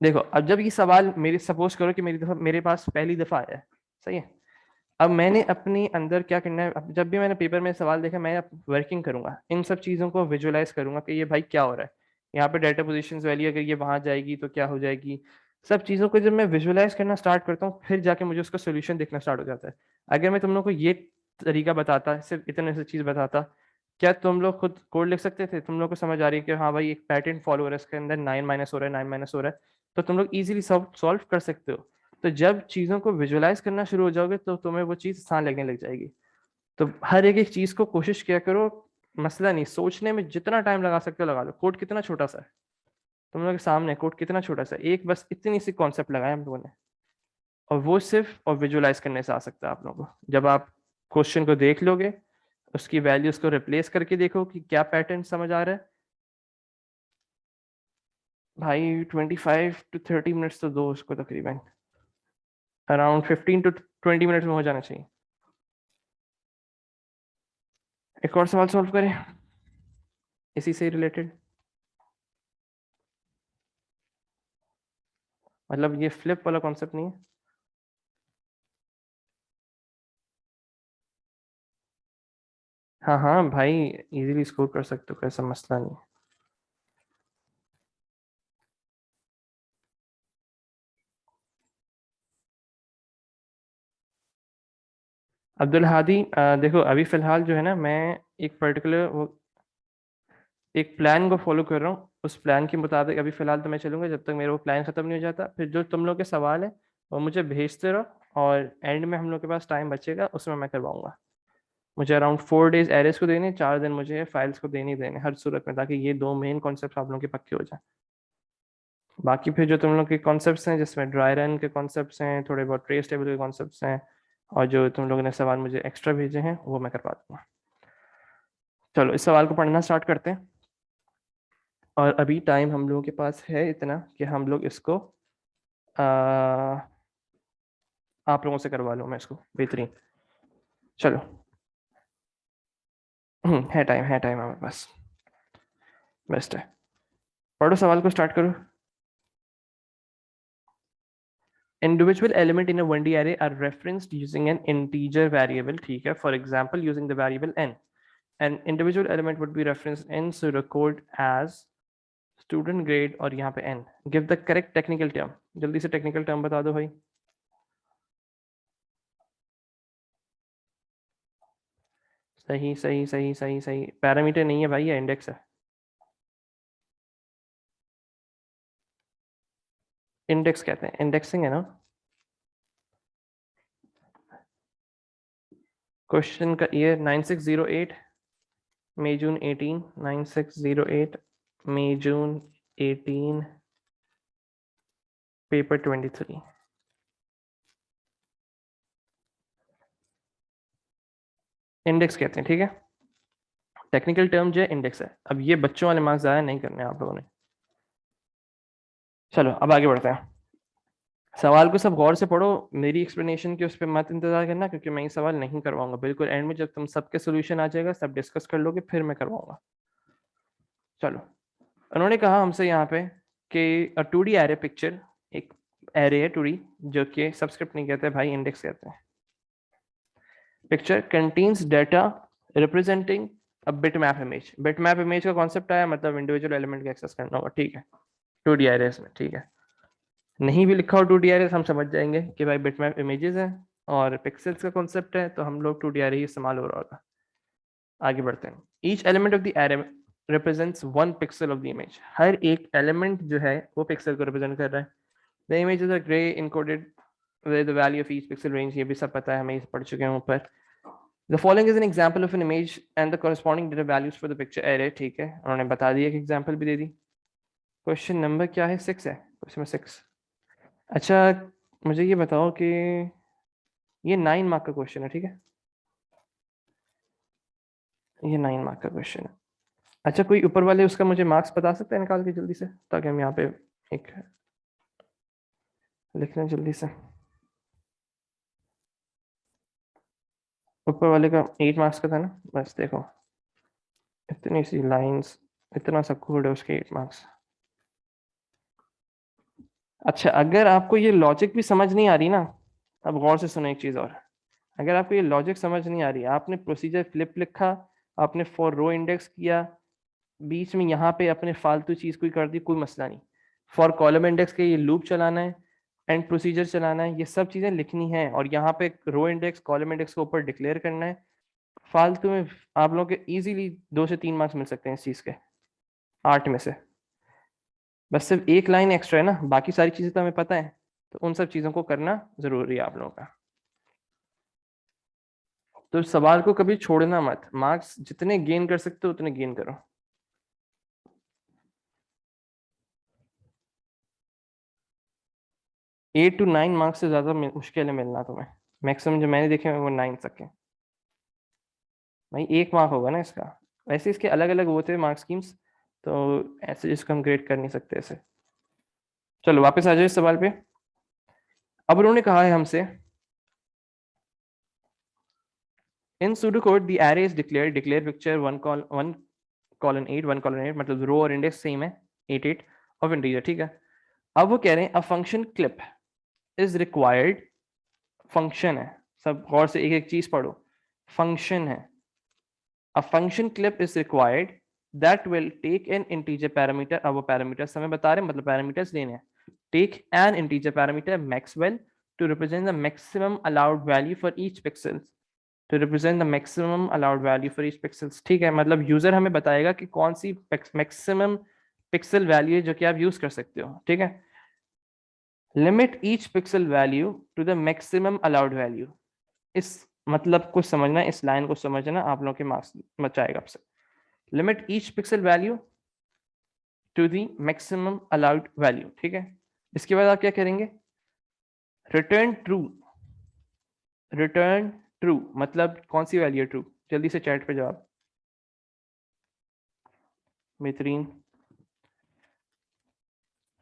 देखो अब जब ये सवाल मेरी सपोज करो कि मेरे पास पहली दफ़ा आया है, सही है। अब मैंने अपनी अंदर क्या करना है, अब जब भी मैंने पेपर में सवाल देखा, मैं वर्किंग करूंगा, इन सब चीज़ों को विजुअलाइज करूंगा कि ये भाई क्या हो रहा है, यहाँ पे डाटा पोजीशंस वैल्यू अगर ये वहां जाएगी तो क्या हो जाएगी। सब चीज़ों को जब मैं विजुअलाइज करना स्टार्ट करता हूँ, फिर जाके मुझे उसका सोल्यूशन देखना स्टार्ट हो जाता है। अगर मैं तुम लोग को ये तरीका बताता, सिर्फ इतने से चीज़ बताता, क्या तुम लोग खुद कोड लिख सकते थे? तुम लोग को समझ आ रही है कि हाँ भाई एक पैटर्न फॉलो हो रहा है, इसके अंदर 9 माइनस हो रहा है, 9 माइनस हो रहा है, तो तुम लोग इजीली सॉल्व कर सकते हो। तो जब चीज़ों को विजुअलाइज करना शुरू हो जाओगे, तो तुम्हें वो चीज़ आसान लगने लग जाएगी। तो हर एक एक चीज़ को कोशिश किया करो, मसला नहीं, सोचने में जितना टाइम लगा सकते हो लगा लो। कोड कितना छोटा सा है तुम लोग के सामने, कोड कितना छोटा सा है, एक बस इतनी सी कॉन्सेप्ट लगाया हम लोगों ने, और वो सिर्फ और विजुअलाइज करने से आ सकता है आप लोगों को। जब आप क्वेश्चन को देख लोगे, उसकी वैल्यूज को रिप्लेस करके देखो कि क्या पैटर्न समझ आ रहा है। भाई 25 to 30 मिनट्स तो दो उसको, तकरीबन अराउंड 15 to 20 मिनट्स में हो जाना चाहिए। एक और सवाल सॉल्व करें इसी से रिलेटेड। मतलब ये फ्लिप वाला कॉन्सेप्ट नहीं है। हाँ हाँ भाई, इजीली स्कोर कर सकते हो, कैसा मसला नहीं है। अब्दुल हादी, देखो अभी फिलहाल जो है ना, मैं एक पर्टिकुलर वो एक प्लान को फॉलो कर रहा हूँ, उस प्लान के मुताबिक अभी फिलहाल तो मैं चलूंगा जब तक मेरा वो प्लान खत्म नहीं हो जाता। फिर जो तुम लोग के सवाल है वो मुझे भेजते रहो, और एंड में हम लोग के पास टाइम बचेगा, उसमें मैं करवाऊंगा। मुझे अराउंड 4 days एरेस को देने, 4 दिन मुझे फाइल्स को देने ही देने हर सूरत में, ताकि ये दो मेन कॉन्सेप्ट आप लोगों के पक्के हो जाए। बाकी फिर जो तुम लोग के कॉन्सेप्ट्स हैं, जिसमें ड्राई रन के कॉन्सेप्ट्स हैं, थोड़े बहुत ट्रेस टेबल के कॉन्सेप्ट्स हैं, और जो तुम लोगों ने सवाल मुझे एक्स्ट्रा भेजे हैं, वो मैं करवा दूंगा। चलो इस सवाल को पढ़ना स्टार्ट करते हैं। और अभी टाइम हम लोगों के पास है इतना कि हम लोग इसको आ, आप लोगों से करवा लूँ मैं इसको, बेहतरीन। चलो, है टाइम हमारे पास, बेस्ट है। पढ़ो, सवाल को स्टार्ट करो। Individual element in a 1D array are referenced using an integer variable, ठीक है, for example using the variable n. An individual element would be referenced in pseudocode as student grade, और यहाँ पे n. Give the correct technical term. जल्दी से technical term बता दो भाई। सही सही सही सही सही, पैरामीटर नहीं है भाई, ये इंडेक्स है। इंडेक्स कहते हैं, इंडेक्सिंग है ना। क्वेश्चन का ईयर 9608, मई जून 18, 9608 मई जून 18, पेपर 23। इंडेक्स कहते हैं, ठीक है। टेक्निकल टर्म जो है इंडेक्स है। अब ये बच्चों वाले मार्क्स ज़्यादा नहीं करने आप लोगों ने। चलो अब आगे बढ़ते हैं। सवाल को सब गौर से पढ़ो, मेरी एक्सप्लेनेशन की उस पर मत इंतजार करना, क्योंकि मैं ये सवाल नहीं करवाऊंगा। बिल्कुल एंड में जब तुम सबके सोल्यूशन आ जाएगा, सब डिस्कस कर लोगे, फिर मैं करवाऊंगा। चलो, उन्होंने कहा हमसे यहाँ पे कि 2D एरे पिक्चर, एक एरे है 2D, जो कि सबस्क्रिप्ट नहीं कहते भाई, इंडेक्स कहते हैं। पिक्चर कंटेन्स डाटा representing अब बिट मैप इमेज का कॉन्सेप्ट आया, मतलब इंडिविजुअल एलिमेंट को एक्सेस करना होगा, ठीक है, 2D अरेज में, ठीक है। नहीं भी लिखा हो 2D अरेज, हम समझ जाएंगे कि भाई बिट मैप इमेजेस है और पिक्सल्स का कॉन्सेप्ट है, तो हम लोग 2D अरे ही इस्तेमाल हो रहा होगा। आगे बढ़ते हैं। Each element of the array represents 1 pixel of the image. हर एक एलिमेंट जो है वो पिक्सल को रिप्रेजेंट कर रहा है। The images are grey encoded with the value of each pixel range, ये भी सब पता है हमें, पढ़ चुके हैं ऊपर। The following is an example of an image and the corresponding data values for the picture array, ठीक है, उन्होंने बता दिया कि एग्जांपल भी दे दी। क्वेश्चन नंबर क्या है? 6 है, क्वेश्चन नंबर 6। अच्छा, मुझे ये बताओ कि ये 9 मार्क का क्वेश्चन है, ठीक है, ये 9 मार्क का क्वेश्चन है। अच्छा, कोई ऊपर वाले उसका मुझे मार्क्स बता सकते हैं निकाल के जल्दी से, ताकि हम यहाँ पे एक लिख लें जल्दी से। ऊपर वाले का 8 मार्क्स का था ना, बस देखो इतनी सी लाइंस, इतना सा कोड है, उसके 8 मार्क्स। अच्छा, अगर आपको ये लॉजिक भी समझ नहीं आ रही ना, अब गौर से सुनो एक चीज़ और। अगर आपको ये लॉजिक समझ नहीं आ रही, आपने प्रोसीजर फ्लिप लिखा, आपने फॉर रो इंडेक्स किया, बीच में यहाँ पे अपने फालतू चीज़ कोई कर दी, कोई मसला नहीं। फॉर कॉलम इंडेक्स के ये लूप चलाना है, एंड प्रोसीजर चलाना है, ये सब चीज़ें लिखनी है, और यहाँ पे रो इंडेक्स कॉलम इंडेक्स के ऊपर डिक्लेयर करना है। फालतू में आप लोगों के इजीली 2 से 3 मार्क्स मिल सकते हैं इस चीज़ के, 8 में से। बस सिर्फ एक लाइन एक्स्ट्रा है ना, बाकी सारी चीज़ें तो हमें पता है, तो उन सब चीज़ों को करना ज़रूरी है आप लोगों का। तो सवाल को कभी छोड़ना मत, मार्क्स जितने गेन कर सकते हो उतने गेन करो। एट टू 9 मार्क्स से ज़्यादा मुश्किल है मिलना तुम्हें, मैक्सिमम जो मैंने देखे वो 9 तक के। भाई 1 मार्क होगा ना इसका, वैसे इसके अलग अलग वो थे मार्क स्कीम्स, तो ऐसे इसको हम ग्रेड कर नहीं सकते ऐसे। चलो वापस आ जाओ इस सवाल पे। अब उन्होंने कहा है हमसे, इन pseudocode the array is declare picture 1 colon 8 1 colon 8, मतलब रो और इंडेक्स सेम है 8 8 ऑफ इंटीजर, ठीक है। अब वो कह रहे हैं अ function clip is required, function है, सब गौर से एक एक चीज पढ़ो, फंक्शन है। A function clip is required that will take an integer parameter, अब वो पैरामीटर्स हमें बता रहे हैं, मतलब पैरामीटर्स लेने हैं। Take an integer parameter maxval to represent the maximum allowed value for each pixel, to represent the maximum allowed value for each pixels, ठीक है। मतलब यूजर हमें बताएगा कि कौन सी मैक्सिमम पिक्सल वैल्यू है जो कि आप यूज कर सकते हो, ठीक है। Limit each pixel value to the maximum allowed value, इस मतलब को समझना, इस लाइन को समझना, आप लोगों के मार्क्स बचाएगा आपसे। Limit each pixel value to the maximum allowed value, ठीक है। इसके बाद आप क्या करेंगे? रिटर्न ट्रू, रिटर्न ट्रू मतलब कौन सी वैल्यू है ट्रू? जल्दी से चैट पे जवाब। बेहतरीन,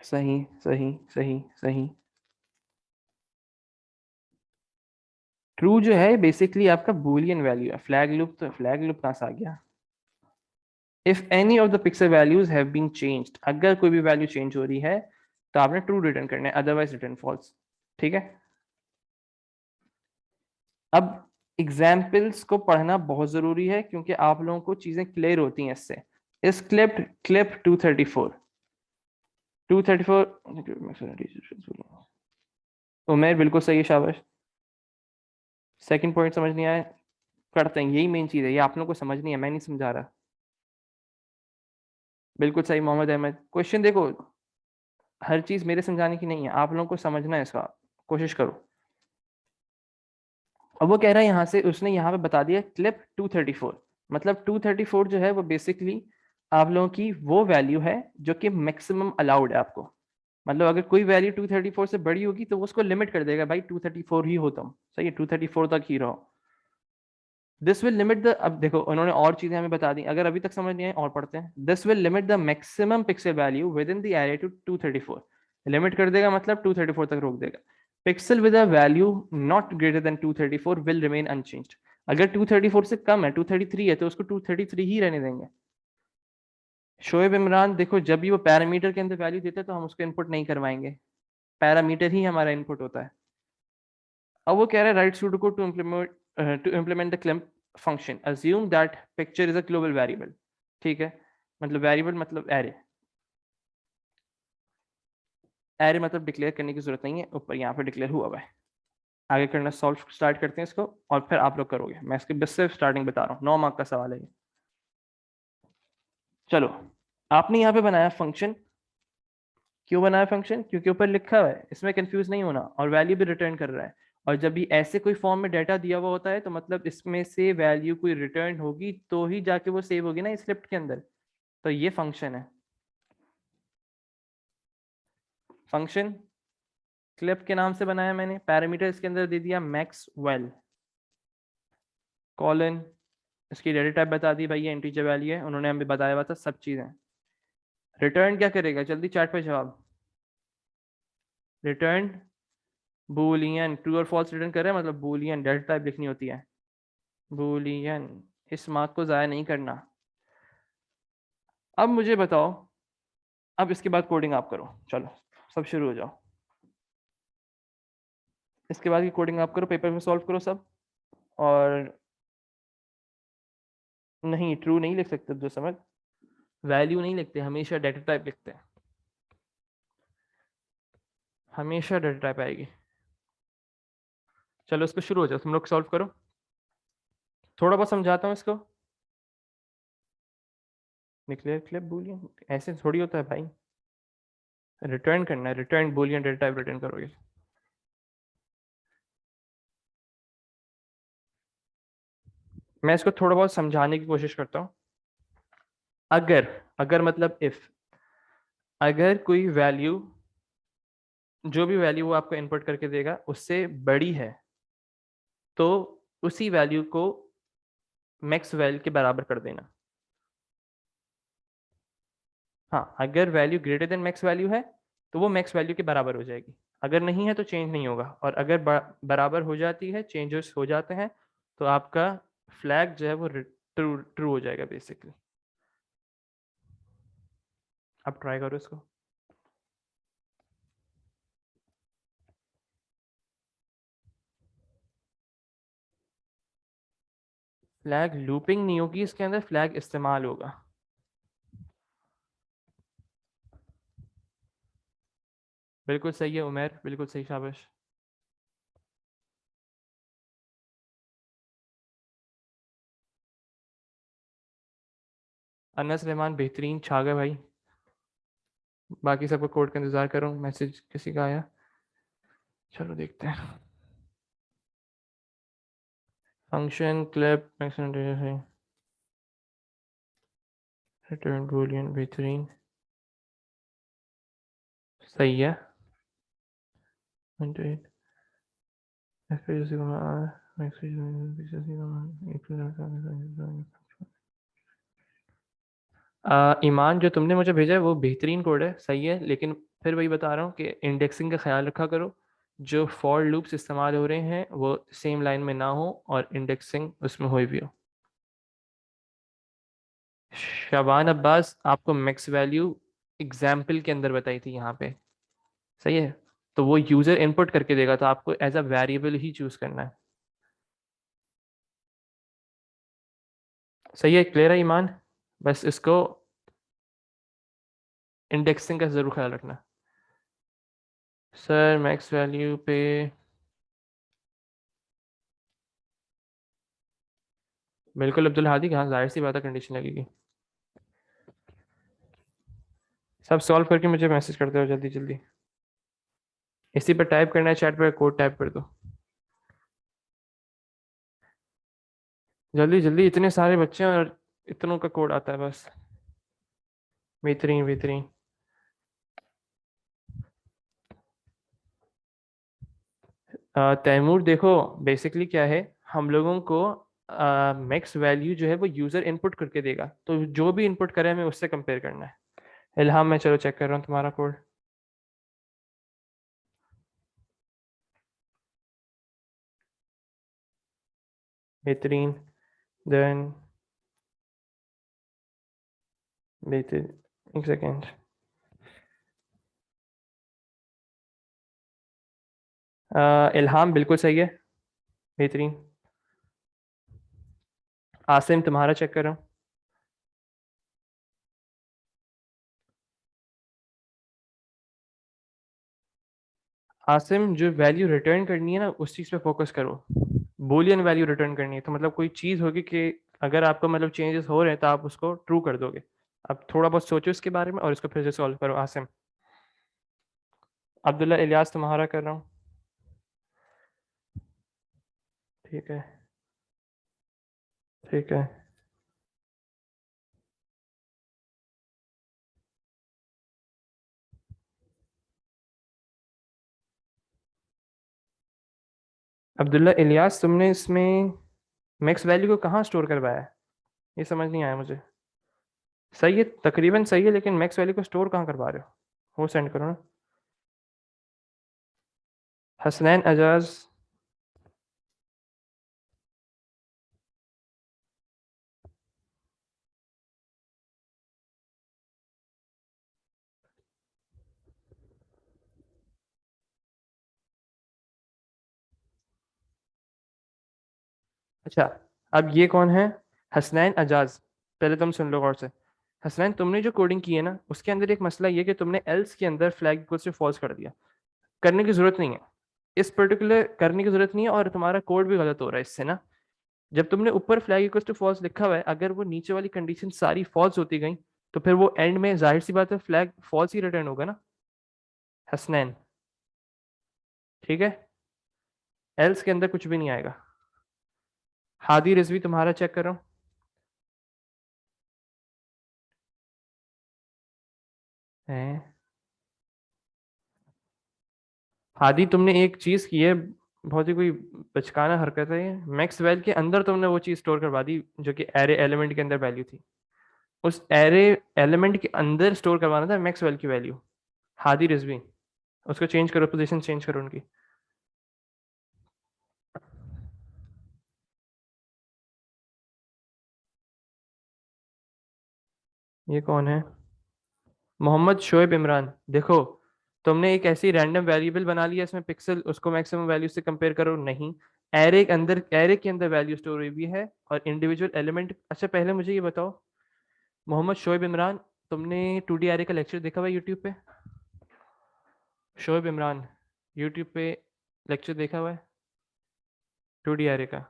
सही सही सही सही। ट्रू जो है बेसिकली आपका बूलियन वैल्यू है। फ्लैग लूप, तो फ्लैग लूप कहां से आ गया? If any of the pixel values have been changed, अगर कोई भी वैल्यू चेंज हो रही है तो आपने ट्रू रिटर्न करना है, अदरवाइज रिटर्न फॉल्स, ठीक है। अब एग्जाम्पल्स को पढ़ना बहुत जरूरी है, क्योंकि आप लोगों को चीजें क्लियर होती हैं इससे। इस क्लिप 234 उमेर बिल्कुल सही है, शाबाश। सेकंड पॉइंट समझ नहीं आया, करते हैं, यही मेन चीज है, ये आप लोगों को समझनी है, मैं नहीं समझा रहा। बिल्कुल सही मोहम्मद अहमद। क्वेश्चन देखो, हर चीज मेरे समझाने की नहीं है, आप लोगों को समझना है इसका, कोशिश करो। अब वो कह रहा है यहाँ से, उसने यहाँ पे बता दिया क्लिप 234, मतलब 234 जो है वो बेसिकली आप लोगों की वो वैल्यू है जो कि मैक्सिमम अलाउड है आपको। मतलब अगर कोई वैल्यू 234 से बड़ी होगी तो वो उसको लिमिट कर देगा, भाई 234 ही हो तुम, सही है, 234 तक ही रहो। दिस विल लिमिट द, अब देखो उन्होंने और चीजें हमें बता दी, अगर अभी तक समझ नहीं आए और पढ़ते हैं। This will limit the maximum pixel value within the array to 234, limit कर देगा मतलब 234 तक रोक देगा। Pixel with a value not greater than 234 will remain unchanged, अगर 234 से कम है, 233 है, तो उसको 233 ही रहने देंगे। शोएब इमरान, देखो जब भी वो पैरामीटर के अंदर वैल्यू देते हैं तो हम उसको इनपुट नहीं करवाएंगे, पैरामीटर ही हमारा इनपुट होता है। अब वो कह रहा है write pseudocode to implement the clip function assume that picture is a global variable, ठीक है, मतलब वेरिएबल मतलब एरे, एरे मतलब डिक्लेयर करने की जरूरत नहीं है, ऊपर यहाँ पे डिक्लेयर हुआ हुआ है। आगे करना सॉल्व स्टार्ट करते हैं इसको और फिर आप लोग करोगे, मैं इसके बस से स्टार्टिंग बता रहा हूँ, 9 मार्क का सवाल है ये। चलो, आपने यहाँ पे बनाया फंक्शन, क्यों बनाया फंक्शन, क्योंकि ऊपर लिखा हुआ है, इसमें कंफ्यूज नहीं होना, और वैल्यू भी रिटर्न कर रहा है, और जब भी ऐसे कोई फॉर्म में डाटा दिया हुआ होता है तो मतलब इसमें से वैल्यू कोई रिटर्न होगी तो ही जाके वो सेव होगी ना स्क्रिप्ट के अंदर, तो ये फंक्शन है। फंक्शन क्लिप के नाम से बनाया मैंने, पैरामीटर इसके अंदर दे दिया मैक्सवेल, कॉलन, इसकी डेटा टाइप बता दी भाई ये इंटीजर वैल्यू है, उन्होंने हमें बताया हुआ था सब चीजें। रिटर्न क्या करेगा, जल्दी चैट पे जवाब, रिटर्न बूलियन, ट्रू और फॉल्स रिटर्न कर रहे हैं, मतलब बूलियन डेटा टाइप लिखनी होती है, बूलियन, इस मार्क को ज़ाया नहीं करना। अब मुझे बताओ, अब इसके बाद कोडिंग आप करो, चलो सब शुरू हो जाओ, इसके बाद की कोडिंग आप करो, पेपर में सॉल्व करो सब, और नहीं ट्रू नहीं लिख सकते, जो समझ, वैल्यू नहीं लिखते, हमेशा डेटा टाइप लिखते हैं, हमेशा डेटा टाइप आएगी। चलो इसको शुरू हो जाओ, तुम लोग सॉल्व करो, थोड़ा बहुत समझाता हूँ इसको। डिक्लेयर क्लिप बूलियन ऐसे थोड़ी होता है भाई, रिटर्न करना है, return Boolean data type return करोगे। मैं इसको थोड़ा बहुत समझाने की कोशिश करता हूँ। अगर, अगर मतलब इफ, अगर कोई वैल्यू, जो भी वैल्यू वो आपको इनपुट करके देगा उससे बड़ी है, तो उसी वैल्यू को मैक्स वैल्यू के बराबर कर देना। हाँ, अगर value greater than max value है तो वो मैक्स वैल्यू के बराबर हो जाएगी, अगर नहीं है तो चेंज नहीं होगा, और अगर बराबर हो जाती है, चेंजेस हो जाते हैं, तो आपका फ्लैग जो है वो ट्रू ट्रू हो जाएगा बेसिकली। अब ट्राई करो इसको। फ्लैग लूपिंग नहीं होगी इसके अंदर, फ्लैग इस्तेमाल होगा। बिल्कुल सही है उमेर, बिल्कुल सही, शाबाश। अनस रहमान बेहतरीन, छा गए भाई। बाकी सबको कोड का इंतजार करो, मैसेज किसी का आया, चलो देखते हैं। फंक्शन क्लिप रिटर्न बूलियन, बेहतरीन, सही है। ईमान, जो तुमने मुझे भेजा है वो बेहतरीन कोड है, सही है, लेकिन फिर वही बता रहा हूँ कि इंडेक्सिंग का ख्याल रखा करो, जो फॉर लूप्स इस्तेमाल हो रहे हैं वो सेम लाइन में ना हो और इंडेक्सिंग उसमें हुई भी हो। शबान अब्बास, आपको मैक्स वैल्यू एग्जाम्पल के अंदर बताई थी यहाँ पे, सही है, तो वो यूजर इनपुट करके देगा, तो आपको एज अ वेरिएबल ही चूज करना है। सही है, क्लियर है ईमान, बस इसको इंडेक्सिंग का जरूर ख्याल रखना। सर मैक्स वैल्यू पे बिल्कुल अब्दुल हादी, कहाँ, जाहिर सी बात है कंडीशन लगेगी। सब सॉल्व करके मुझे मैसेज करते हो जल्दी जल्दी, इसी पर टाइप करना है, चैट पर कोड टाइप कर दो जल्दी जल्दी, इतने सारे बच्चे हैं और इतनों का कोड आता है बस। बेहतरीन बेहतरीन। तैमूर देखो, बेसिकली क्या है, हम लोगों को मैक्स वैल्यू जो है वो यूजर इनपुट करके देगा, तो जो भी इनपुट करे हमें उससे कंपेयर करना है। इल्हाम, मैं चलो चेक कर रहा हूँ तुम्हारा कोड। बेहतरीन, देन बेहतर, एक सेकेंड। इल्हाम बिल्कुल सही है, बेहतरीन। आसिम तुम्हारा चेक कर रहा हूँ। आसिम जो वैल्यू रिटर्न करनी है ना उस चीज पे फोकस करो। बूलियन वैल्यू रिटर्न करनी है तो मतलब कोई चीज होगी कि अगर आपको मतलब चेंजेस हो रहे हैं तो आप उसको ट्रू कर दोगे। अब थोड़ा बहुत सोचो इसके बारे में और इसको फिर से सॉल्व करो आसिम। अब्दुल्ला इलियास तुम्हारा कर रहा हूँ। ठीक है। ठीक है। अब्दुल्ला इलियास तुमने इसमें मैक्स वैल्यू को कहाँ स्टोर करवाया है? ये समझ नहीं आया मुझे। सही है, तकरीबन सही है, लेकिन मैक्स वैल्यू को स्टोर कहाँ करवा रहे हो? वो सेंड करो ना। हसनैन एजाज। अच्छा, अब ये कौन है? हसनैन एजाज। पहले तुम सुन लो गौर से। हसनैन, तुमने जो कोडिंग की है ना उसके अंदर एक मसला ये कि तुमने एल्स के अंदर फ्लैग इक्वल से फॉल्स कर दिया। करने की जरूरत नहीं है। इस पर्टिकुलर करने की जरूरत नहीं है, और तुम्हारा कोड भी गलत हो रहा है इससे ना। जब तुमने ऊपर फ्लैग इक्वल टू फॉल्स लिखा हुआ है, अगर वो नीचे वाली कंडीशन सारी फॉल्स होती गई तो फिर वो एंड में जाहिर सी बात है फ्लैग फॉल्स ही रिटर्न होगा ना। हसनैन, ठीक है। एल्स के अंदर कुछ भी नहीं आएगा। हादी रिजवी तुम्हारा चेक करो। हैं? हादी, तुमने एक चीज की है, बहुत ही कोई बचकाना हरकत है ये। मैक्स वैल के अंदर तुमने वो चीज स्टोर करवा दी जो कि एरे एलिमेंट के अंदर वैल्यू थी। उस एरे एलिमेंट के अंदर स्टोर करवाना था मैक्स वैल की वैल्यू। हादी रिजवी, उसको चेंज करो, पोजीशन चेंज करो उनकी। ये कौन है? मोहम्मद शोएब इमरान। देखो, तुमने एक ऐसी रैंडम वेरिएबल बना लिया इसमें पिक्सल, उसको मैक्सिमम वैल्यू से कंपेयर करो नहीं। एरे के अंदर वैल्यू स्टोर हुई भी है और इंडिविजुअल एलिमेंट। अच्छा, पहले मुझे ये बताओ, मोहम्मद शोएब इमरान, तुमने 2D एरे का लेक्चर देखा हुआ है यूट्यूब पे? शोएब इमरान, यूट्यूब पे लेक्चर देखा हुआ है 2D एरे का?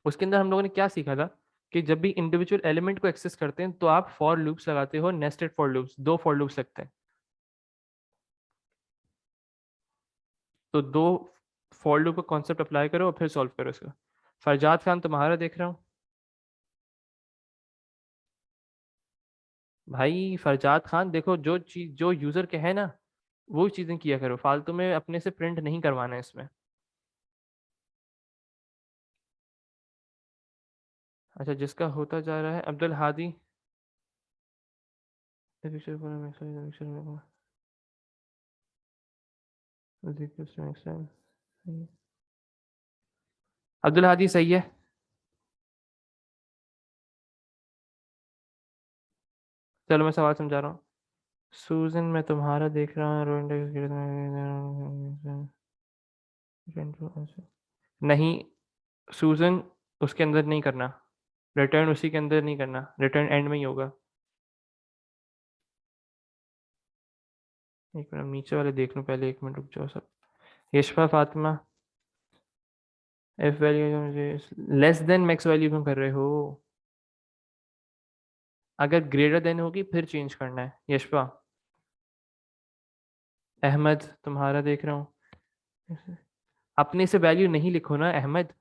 उसके अंदर हम लोगों ने क्या सीखा था कि जब भी इंडिविजुअल एलिमेंट को एक्सेस करते हैं तो आप फॉर लूप्स लगाते हो, नेस्टेड फॉर लूप्स, दो फॉर लूप्स लगते हैं। तो दो फॉर लूप का कॉन्सेप्ट अप्लाई करो और फिर सॉल्व करो इसका। फरजाद खान तुम्हारा देख रहा हूँ। भाई फरजाद खान, देखो जो चीज जो यूजर के है ना वो चीजें किया करो, फालतू में अपने से प्रिंट नहीं करवाना है इसमें। अच्छा, जिसका होता जा रहा है अब्दुल हादी। अब्दुल हादी सही है। चलो मैं सवाल समझा रहा हूँ। सूजन, मैं तुम्हारा देख रहा हूँ। नहीं, सूजन उसके अंदर नहीं करना। रिटर्न उसी के अंदर नहीं करना, रिटर्न एंड में ही होगा। एक मिनट, नीचे वाले देख लूं पहले, एक मिनट रुक जाओ सब। यशफा फातिमा, एफ वैल्यू मुझे लेस देन मैक्स वैल्यू क्यों कर रहे हो? अगर ग्रेटर देन होगी फिर चेंज करना है यशफा। अहमद तुम्हारा देख रहा हूँ। अपने से वैल्यू नहीं लिखो ना अहमद।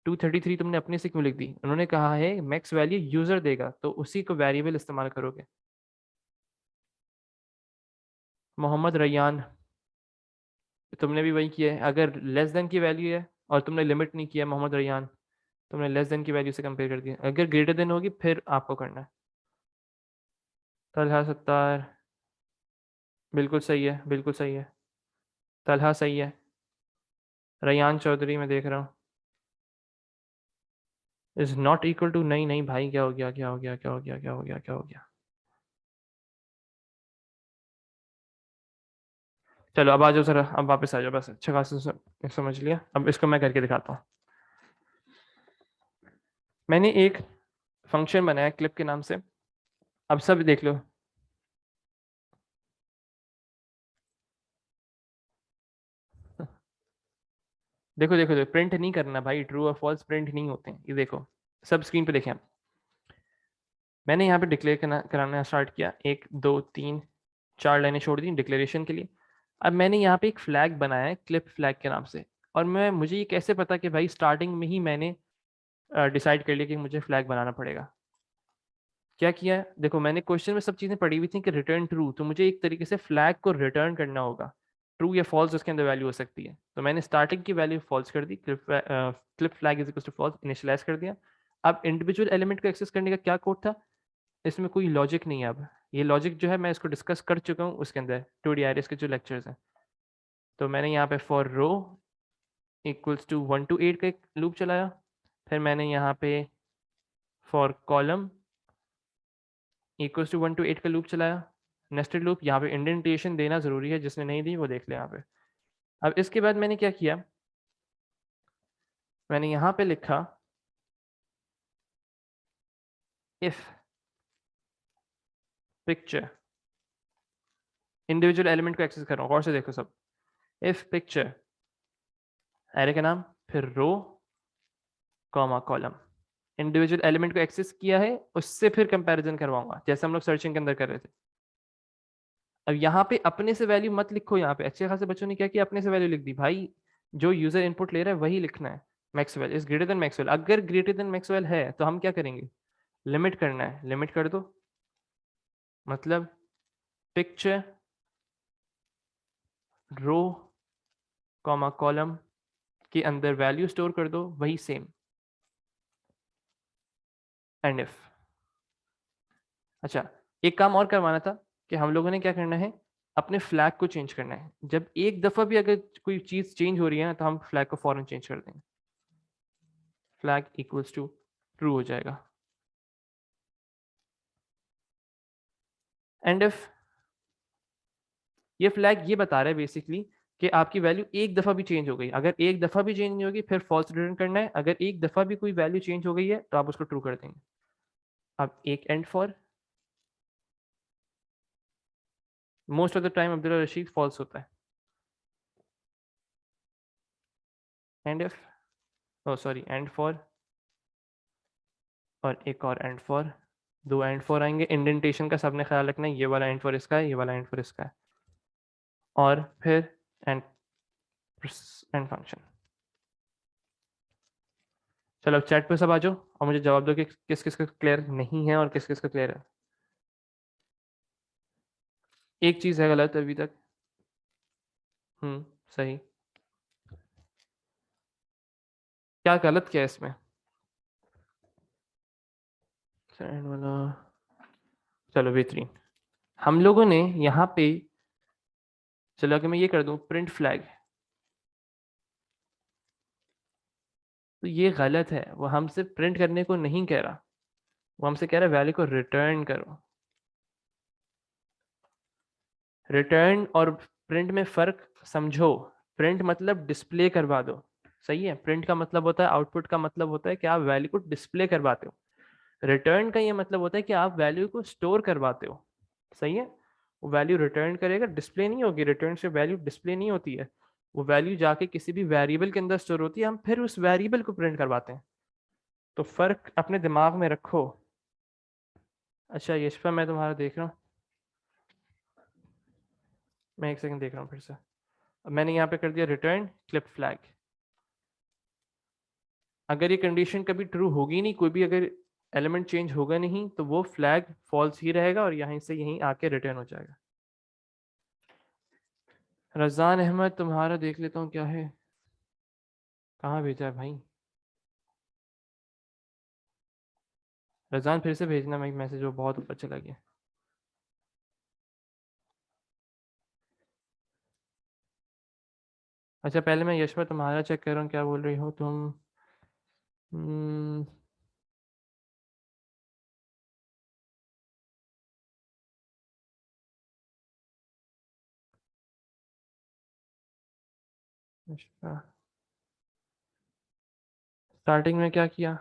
233 तुमने अपने से क्यों लिख दी? उन्होंने कहा है मैक्स वैल्यू यूजर देगा तो उसी को वेरिएबल इस्तेमाल करोगे। मोहम्मद रैयान, तुमने भी वही किया है। अगर लेस देन की वैल्यू है और तुमने लिमिट नहीं किया मोहम्मद रैयान, तुमने लेस देन की वैल्यू से कंपेयर कर दिया। अगर ग्रेटर देन होगी फिर आपको करना है। तलहा सत्तार, बिल्कुल सही है, बिल्कुल सही है। तलहा सही है। रैयान चौधरी मैं देख रहा हूँ। इज नॉट इक्वल टू, नहीं नहीं भाई, क्या हो गया, क्या हो गया, क्या हो गया, क्या हो गया, क्या हो गया? चलो अब आ जाओ सर, अब वापस आ जाओ, बस अच्छा खासा समझ लिया, अब इसको मैं करके दिखाता हूँ। मैंने एक फंक्शन बनाया क्लिप के नाम से, अब सब देख लो। देखो देखो देखो, प्रिंट नहीं करना भाई, ट्रू और फॉल्स प्रिंट नहीं होते हैं, ये देखो सब स्क्रीन पे देखें आप। मैंने यहाँ पे डिक्लेयर कराना स्टार्ट किया, 1 2 3 4 लाइनें छोड़ दी डिक्लेरेशन के लिए। अब मैंने यहाँ पे एक फ्लैग बनाया है क्लिप फ्लैग के नाम से, और मैं मुझे ये कैसे पता कि भाई स्टार्टिंग में ही मैंने डिसाइड कर लिया कि मुझे फ्लैग बनाना पड़ेगा। क्या किया है देखो, मैंने क्वेश्चन में सब चीज़ें पढ़ी हुई थी कि रिटर्न ट्रू, तो मुझे एक तरीके से फ्लैग को रिटर्न करना होगा। ट्रू या फॉल्स उसके अंदर वैल्यू हो सकती है, तो मैंने स्टार्टिंग की वैल्यू फॉल्स कर दी, clip flag is equal to false initialize कर दिया। अब इंडिविजुअल एलिमेंट को एक्सेस करने का क्या कोड था, इसमें कोई लॉजिक नहीं है। अब ये लॉजिक जो है मैं इसको डिस्कस कर चुका हूँ उसके अंदर 2D आईरिस के जो लेक्चर्स हैं। तो मैंने यहाँ पे for row equals to 1 to 8 का एक लूप चलाया, फिर मैंने यहाँ पे for column equals to 1 to 8 का लूप चलाया, नेस्टेड लूप। यहाँ पे इंडेंटेशन देना ज़रूरी है, जिसने नहीं दी वो देख ले यहाँ पे। अब इसके बाद मैंने क्या किया, मैंने यहाँ पे लिखा इफ पिक्चर, इंडिविजुअल एलिमेंट को एक्सेस कर रहा हूँ, और से देखो सब। इफ पिक्चर एरे का नाम, फिर row comma column, individual element को एक्सेस किया है उससे फिर कंपैरिजन करवाऊंगा जैसे हम लोग सर्चिंग के अंदर कर रहे थे। अब यहाँ पे अपने से वैल्यू मत लिखो, यहाँ पे अच्छे खासे बच्चों ने क्या किया, अपने से वैल्यू लिख दी। भाई जो यूजर इनपुट ले रहा है वही लिखना है, Maxwell is greater than Maxwell. अगर ग्रेटर देन मैक्सवेल है तो हम क्या करेंगे, लिमिट करना है, लिमिट कर दो। मतलब पिक्चर रो कॉमा कॉलम के अंदर वैल्यू स्टोर कर दो वही सेम, एंड इफ। अच्छा, एक काम और करवाना था कि हम लोगों ने क्या करना है, अपने फ्लैग को चेंज करना है। जब एक दफ़ा भी अगर कोई चीज़ चेंज हो रही है ना, तो हम फ्लैग को फौरन चेंज कर देंगे, फ्लैग इक्वल्स टू ट्रू हो जाएगा। एंड इफ, ये फ्लैग ये बता रहा है बेसिकली कि आपकी वैल्यू एक दफ़ा भी चेंज हो गई, अगर एक दफ़ा भी चेंज नहीं होगी फिर फॉल्स रिटर्न करना है, अगर एक दफ़ा भी कोई वैल्यू चेंज हो गई है तो आप उसको ट्रू कर देंगे। अब एक end for, most of the time Abdul Rashid false होता है। End if, oh sorry end for, और एक और एंड फॉर, दो एंड फॉर आएंगे। इंडेंटेशन का सबने ख्याल रखना है, ये वाला एंड फॉर इसका है, ये वाला एंड फॉर इसका है, और फिर एंड एंड फंक्शन। चलो अब चैट पे सब आ जाओ और मुझे जवाब दो कि किस किस का क्लियर नहीं है और किस किस का क्लियर है। एक चीज़ है गलत अभी तक। सही। क्या गलत क्या है इसमें, सेकंड वाला। चलो बेहतरीन, हम लोगों ने यहाँ पे, चलो अगर मैं ये कर दूँ प्रिंट फ्लैग, तो ये गलत है। वो हमसे प्रिंट करने को नहीं कह रहा, वो हमसे कह रहा है वैल्यू को रिटर्न करो। रिटर्न और प्रिंट में फ़र्क समझो। प्रिंट मतलब डिस्प्ले करवा दो, सही है। प्रिंट का मतलब होता है, आउटपुट का मतलब होता है कि आप वैल्यू को डिस्प्ले करवाते हो। रिटर्न का ये मतलब होता है कि आप वैल्यू को स्टोर करवाते हो, सही है। वो वैल्यू रिटर्न करेगा, डिस्प्ले नहीं होगी। रिटर्न से वैल्यू डिस्प्ले नहीं होती है, वो वैल्यू जाके किसी भी वेरिएबल के अंदर स्टोर होती है, हम फिर उस वेरिएबल को प्रिंट करवाते हैं। तो फ़र्क अपने दिमाग में रखो। अच्छा यशपा, मैं तुम्हारा देख रहा हूँ, मैं एक सेकंड देख रहा हूँ फिर से। अब मैंने यहाँ पे कर दिया रिटर्न क्लिप फ्लैग। अगर ये कंडीशन कभी ट्रू होगी नहीं, कोई भी अगर एलिमेंट चेंज होगा नहीं, तो वो फ्लैग फॉल्स ही रहेगा और यहीं से यहीं आके रिटर्न हो जाएगा। रज़ान अहमद तुम्हारा देख लेता हूँ क्या है, कहाँ भेजा है भाई। रज़ान फिर से भेजना मैं मैसेज, वो बहुत ऊपर चला गया। अच्छा पहले मैं यशवा तुम्हारा चेक कर रहा हूँ, क्या बोल रही हो तुम। हम्म, यशवा स्टार्टिंग में क्या किया,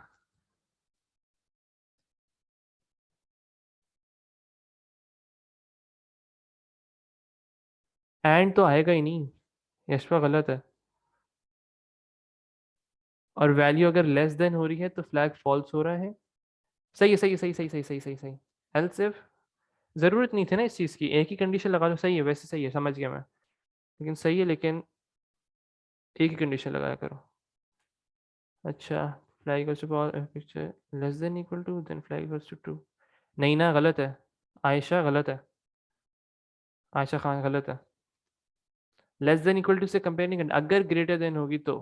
एंड तो आएगा ही नहीं, यशपा गलत है। और वैल्यू अगर लेस देन हो रही है तो फ्लैग फॉल्स हो रहा है। सही है, सही है, सही सही सही सही सही सही। एल्स इफ, जरूरत नहीं थी ना इस चीज की, एक ही कंडीशन लगा लो। सही है, वैसे सही है, समझ गया मैं, लेकिन सही है, लेकिन एक ही कंडीशन लगाया करो। अच्छा, fly equals to picture less than equal to, then fly equals to true. नहीं ना, गलत है। आयशा गलत है, आयशा खान गलत है। लेस देन इक्वल टू से कंपेयर नहीं करना, अगर ग्रेटर देन होगी तो।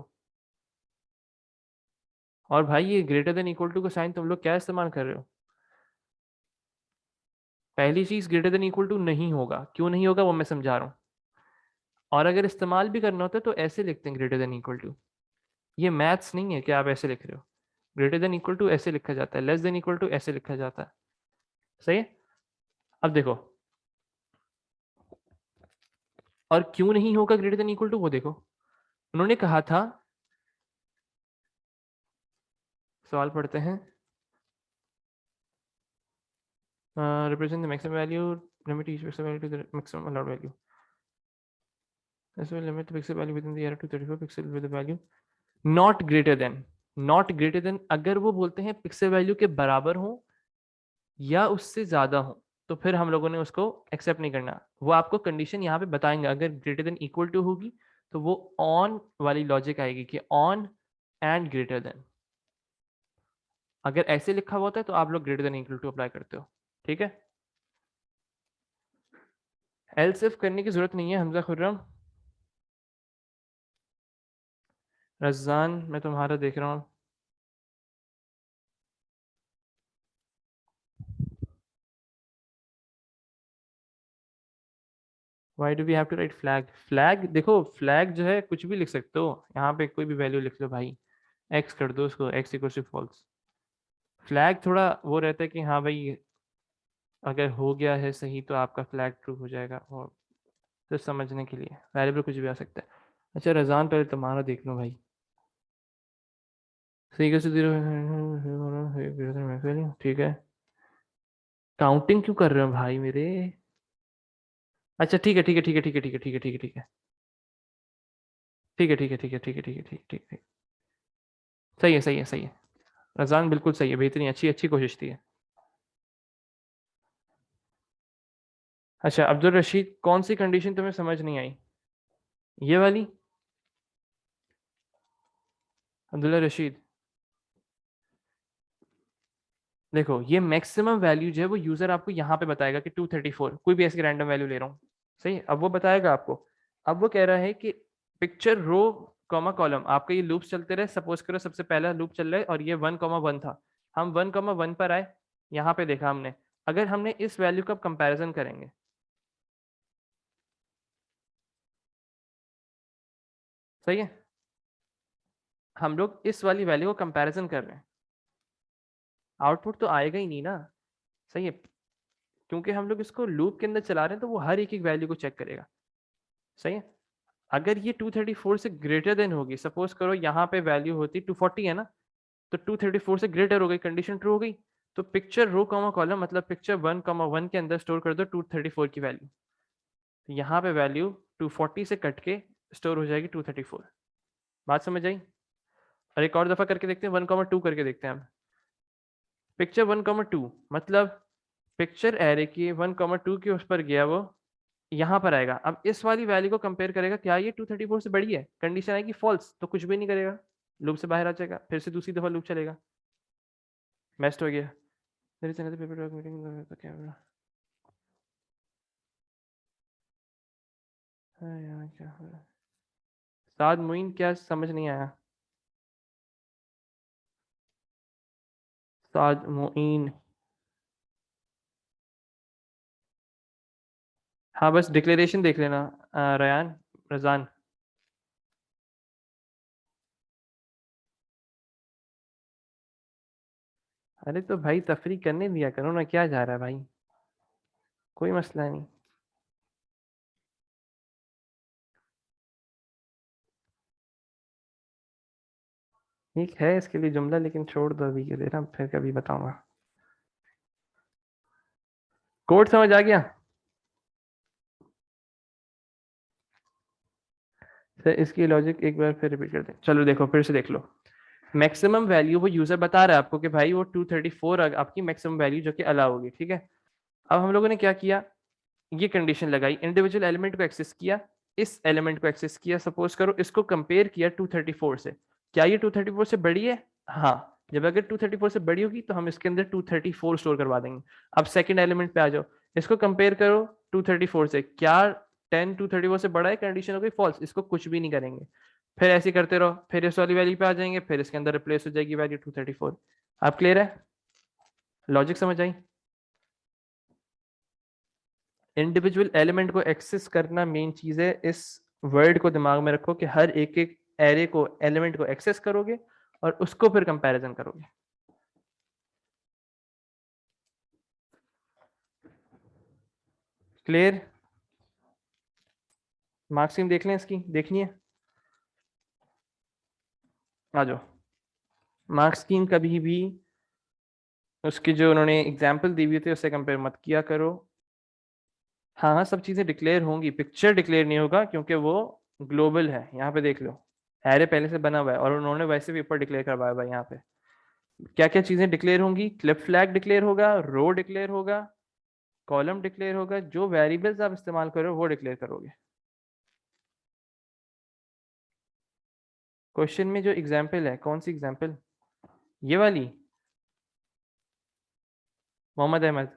और भाई ये ग्रेटर देन इक्वल टू का साइन तुम लोग क्या इस्तेमाल कर रहे हो? पहली चीज, ग्रेटर देन इक्वल टू नहीं होगा, क्यों नहीं होगा वो मैं समझा रहा हूँ। और अगर इस्तेमाल भी करना होता है तो ऐसे लिखते हैं, ग्रेटर देन इक्वल टू। ये मैथ्स नहीं है कि आप ऐसे लिख रहे हो। ग्रेटर देन इक्वल टू ऐसे लिखा जाता है, लेस देन इक्वल टू ऐसे लिखा जाता है। सही है। अब देखो, और क्यों नहीं होगा ग्रेटर देन इक्वल टू वो देखो। उन्होंने कहा था, सवाल पढ़ते हैं, represent the maximum value, limit each pixel value to the maximum allowed value, this will limit the pixel value within the array to 34 pixel with the value not greater than, not greater than अगर वो बोलते हैं pixel value के बराबर हो या उससे ज्यादा हो, तो फिर हम लोगों ने उसको एक्सेप्ट नहीं करना। वो आपको कंडीशन यहाँ पे बताएंगे, अगर ग्रेटर देन इक्वल टू होगी तो वो ऑन वाली लॉजिक आएगी कि ऑन एंड ग्रेटर देन। अगर ऐसे लिखा हुआ होता है तो आप लोग greater than equal to apply करते हो, ठीक है। एल्स इफ करने की जरूरत नहीं है। हमजा खुर्रम, रज़ान, मैं तुम्हारा देख रहा हूँ। Why do we have to write flag? Flag देखो, फ्लैग जो है कुछ भी लिख सकते हो, यहाँ पे कोई भी वैल्यू लिख लो भाई। एक्स कर दो उसको, x equal to false. Flag थोड़ा वो रहता है कि हाँ भाई, अगर हो गया है सही तो आपका फ्लैग ट्रू हो जाएगा, और तो समझने के लिए वेरिएबल कुछ भी आ सकता है। अच्छा रज़ान, पहले तुम्हारा देख लो भाई। सही कैसे जीरो, ठीक है। काउंटिंग क्यों कर रहे हो भाई मेरे? अच्छा ठीक है, ठीक है, ठीक है, ठीक है, ठीक है, ठीक है, ठीक है, ठीक है, ठीक है, ठीक है, ठीक है, ठीक है, ठीक है, ठीक है, ठीक है। सही है, सही है, सही है। रज़ान बिल्कुल सही है, बेहतरीन, अच्छी अच्छी कोशिश थी। अच्छा अब्दुल रशीद, कौन सी कंडीशन तुम्हें समझ नहीं आई? ये वाली? अब्दुल्ला रशीद, देखो ये मैक्सिमम वैल्यू जो है वो यूजर आपको यहाँ पे बताएगा कि 234, कोई भी ऐसी रैंडम वैल्यू ले रहा हूँ। सही, अब वो बताएगा आपको। अब वो कह रहा है कि पिक्चर रो कॉमा कॉलम, आपका ये लूप चलते रहे। सपोज करो सबसे पहला लूप चल रहा है और ये 1,1 था, हम 1,1 पर आए, यहाँ पे देखा हमने। अगर हमने इस वैल्यू का कंपैरिजन करेंगे, सही है, हम लोग इस वाली वैल्यू को कंपैरिजन कर रहे हैं, आउटपुट तो आएगा ही नहीं ना। सही है, क्योंकि हम लोग इसको लूप के अंदर चला रहे हैं तो वो हर एक वैल्यू को चेक करेगा। सही है। अगर ये 234 से ग्रेटर देन होगी, सपोज करो यहाँ पे वैल्यू होती 240 है ना, तो 234 से ग्रेटर हो गई, कंडीशन ट्रू हो गई, तो पिक्चर रो कॉमा कॉलम मतलब पिक्चर 1,1 के अंदर स्टोर कर दो 234 की वैल्यू। तो यहाँ पे वैल्यू 240 से कट के स्टोर हो जाएगी 234। बात समझ आई? और एक और दफा करके देखते हैं, 1,2 करके देखते हैं हम। पिक्चर 1,2 मतलब पिक्चर एरे की 1,2 के उस पर गया वो, यहाँ पर आएगा। अब इस वाली वैल्यू को कंपेयर करेगा, क्या ये 234 से बड़ी है? कंडीशन आएगी फॉल्स, तो कुछ भी नहीं करेगा, लूप से बाहर आ जाएगा, फिर से दूसरी दफा लूप चलेगा। बेस्ट हो गया। There is another paper dog meeting the camera. हाँ यार क्या हो रहा है? साद मुइन, क्या समझ नहीं आया? साद मुइन, हाँ बस डिक्लेरेशन देख लेना। रयान, रजान, अरे तो भाई तफरी करने दिया करो ना, क्या जा रहा है भाई, कोई मसला नहीं। ठीक है इसके लिए जुमला, लेकिन छोड़ दो अभी के लिए ना, फिर कभी बताऊंगा। कोड समझ आ गया? तो इसकी लॉजिक एक बार फिर रिपीट कर दें। चलो देखो फिर से देख लो। मैक्सिमम वैल्यू वो यूजर बता रहा है आपको कि भाई वो 234 आपकी मैक्सिमम वैल्यू जो कि अलाउ होगी, ठीक है। अब हम लोगों ने क्या किया, ये कंडीशन लगाई, इंडिविजुअल एलिमेंट को एक्सेस किया, इस एलिमेंट को एक्सेस किया, सपोज करो इसको कंपेयर किया 234 से, क्या ये 234 से बड़ी है? हाँ, जब अगर 234 से बड़ी होगी तो हम इसके अंदर 234 स्टोर करवा देंगे। अब सेकंड एलिमेंट पे आ जाओ, इसको कंपेयर करो 234 से, क्या 10 234 से बड़ा है? कंडीशन हो गई फॉल्स, इसको कुछ भी नहीं करेंगे। फिर ऐसे करते रहो, फिर इस वाली वैल्यू पे आ जाएंगे, फिर इसके अंदर रिप्लेस हो जाएगी वैल्यू 234। आप क्लियर है? लॉजिक समझ आई? इंडिविजुअल एलिमेंट को एक्सेस करना मेन चीज है। इस वर्ड को दिमाग में रखो कि हर एक एक एरे को, एलिमेंट को एक्सेस करोगे और उसको फिर कंपैरिजन करोगे। क्लियर? मार्क्स स्कीम देख लें, इसकी देखनी है? आ जाओ। मार्क्स स्कीम कभी भी उसकी जो उन्होंने एग्जाम्पल दी हुई थी उससे कंपेयर मत किया करो। हाँ हाँ, सब चीजें डिक्लेयर होंगी, पिक्चर डिक्लेयर नहीं होगा क्योंकि वो ग्लोबल है। यहाँ पे देख लो, एरे पहले से बना हुआ है और उन्होंने वैसे भी ऊपर डिक्लेयर करवाया हुआ है। यहाँ पे क्या क्या चीजें डिक्लेयर होंगी? क्लिप फ्लैग डिक्लेयर होगा, रो डिक्लेयर होगा, कॉलम डिक्लेयर होगा, जो वेरिएबल्स आप इस्तेमाल करो वो डिक्लेयर करोगे। क्वेश्चन में जो एग्जाम्पल है, कौन सी एग्जाम्पल? ये वाली, मोहम्मद अहमद।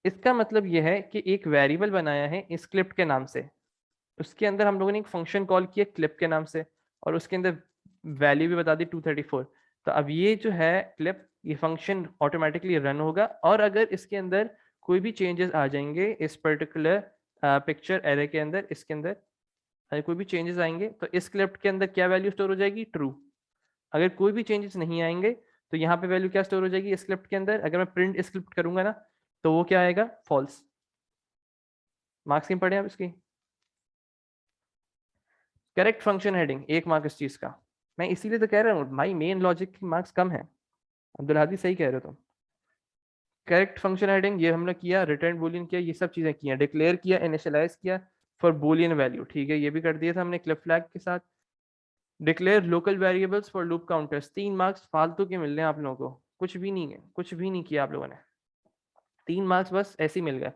इसका मतलब यह है कि एक वेरिएबल बनाया है इस क्लिप के नाम से, उसके अंदर हम लोगों ने एक फंक्शन कॉल किया क्लिप के नाम से और उसके अंदर वैल्यू भी बता दी 234। तो अब ये जो है क्लिप, ये फंक्शन ऑटोमेटिकली रन होगा और अगर इसके अंदर कोई भी चेंजेस आ जाएंगे इस पर्टिकुलर पिक्चर एरे के अंदर, इसके अंदर अगर कोई भी चेंजेस आएंगे तो इस क्लिप के अंदर क्या वैल्यू स्टोर हो जाएगी? ट्रू। अगर कोई भी चेंजेस नहीं आएंगे तो यहाँ पे वैल्यू क्या स्टोर हो जाएगी स्क्रिप्ट के अंदर? अगर मैं प्रिंट स्क्रिप्ट करूंगा ना तो वो क्या आएगा? फॉल्स। मार्क्स की पढ़े आप इसकी? करेक्ट फंक्शन हेडिंग 1 मार्क इस चीज का। मैं इसीलिए तो कह रहा हूँ भाई, मेन लॉजिक की मार्क्स कम है। अब्दुल हादी सही कह रहे हो तुम। करेक्ट फंक्शन हेडिंग ये हमने किया, रिटर्न बूलियन किया, ये सब चीजें किया, डिक्लेयर किया, इनिशियलाइज किया फॉर बूलियन वैल्यू, ठीक है, ये भी कर दिया था हमने क्लिप फ्लैग के साथ। Declare local variables for loop counters, 3 marks फालतू के मिल रहे हैं आप लोगों को, कुछ भी नहीं है, कुछ भी नहीं किया आप लोगों ने, 3 मार्क्स बस ऐसे ही मिल गए।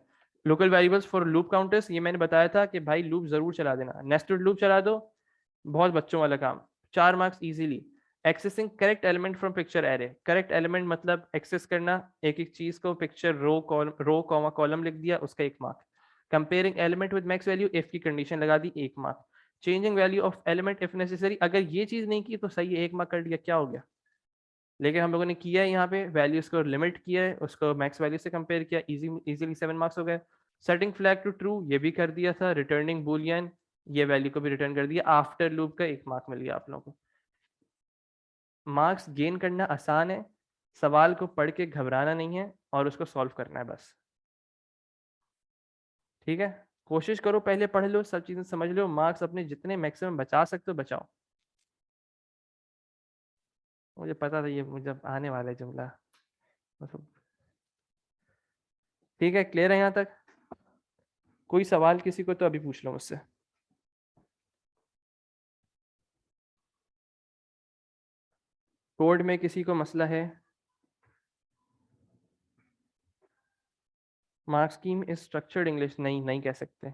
Local variables for loop counters, ये मैंने बताया था कि भाई लूप जरूर चला देना, नेस्टेड लूप चला दो, बहुत बच्चों वाला काम, 4 marks easily. Accessing correct element from picture array, correct element मतलब एक्सेस करना एक एक चीज को, पिक्चर रो कॉमा कॉलम लिख दिया, उसका 1 mark. Comparing element with max value, if की कंडीशन लगा दी, 1 mark. Changing value of element if necessary, अगर ये चीज नहीं की तो सही है, 1 मार्क कर दिया, क्या हो गया? लेकिन हम लोगों ने किया है यहाँ पे, वैल्यूज को लिमिट किया है, उसको मैक्स वैल्यू से कंपेयर किया, इजीली 7 मार्क्स हो गए। सेटिंग फ्लैग टू ट्रू, ये भी कर दिया था, रिटर्निंग बुलियन, ये वैल्यू को भी रिटर्न कर दिया, आफ्टर लूप का 1 मार्क मिल गया आप लोगों को। मार्क्स गेन करना आसान है, सवाल को पढ़ के घबराना नहीं है और उसको सॉल्व करना है बस, ठीक है। कोशिश करो पहले पढ़ लो, सब चीजें समझ लो, मार्क्स अपने जितने मैक्सिमम बचा सकते हो बचाओ। मुझे पता था ये मुझे आने वाला है जुमला, मतलब ठीक है। क्लियर है यहाँ तक? कोई सवाल किसी को तो अभी पूछ लो मुझसे। कोड में किसी को मसला है? Mark scheme is structured English, नहीं नहीं कह सकते।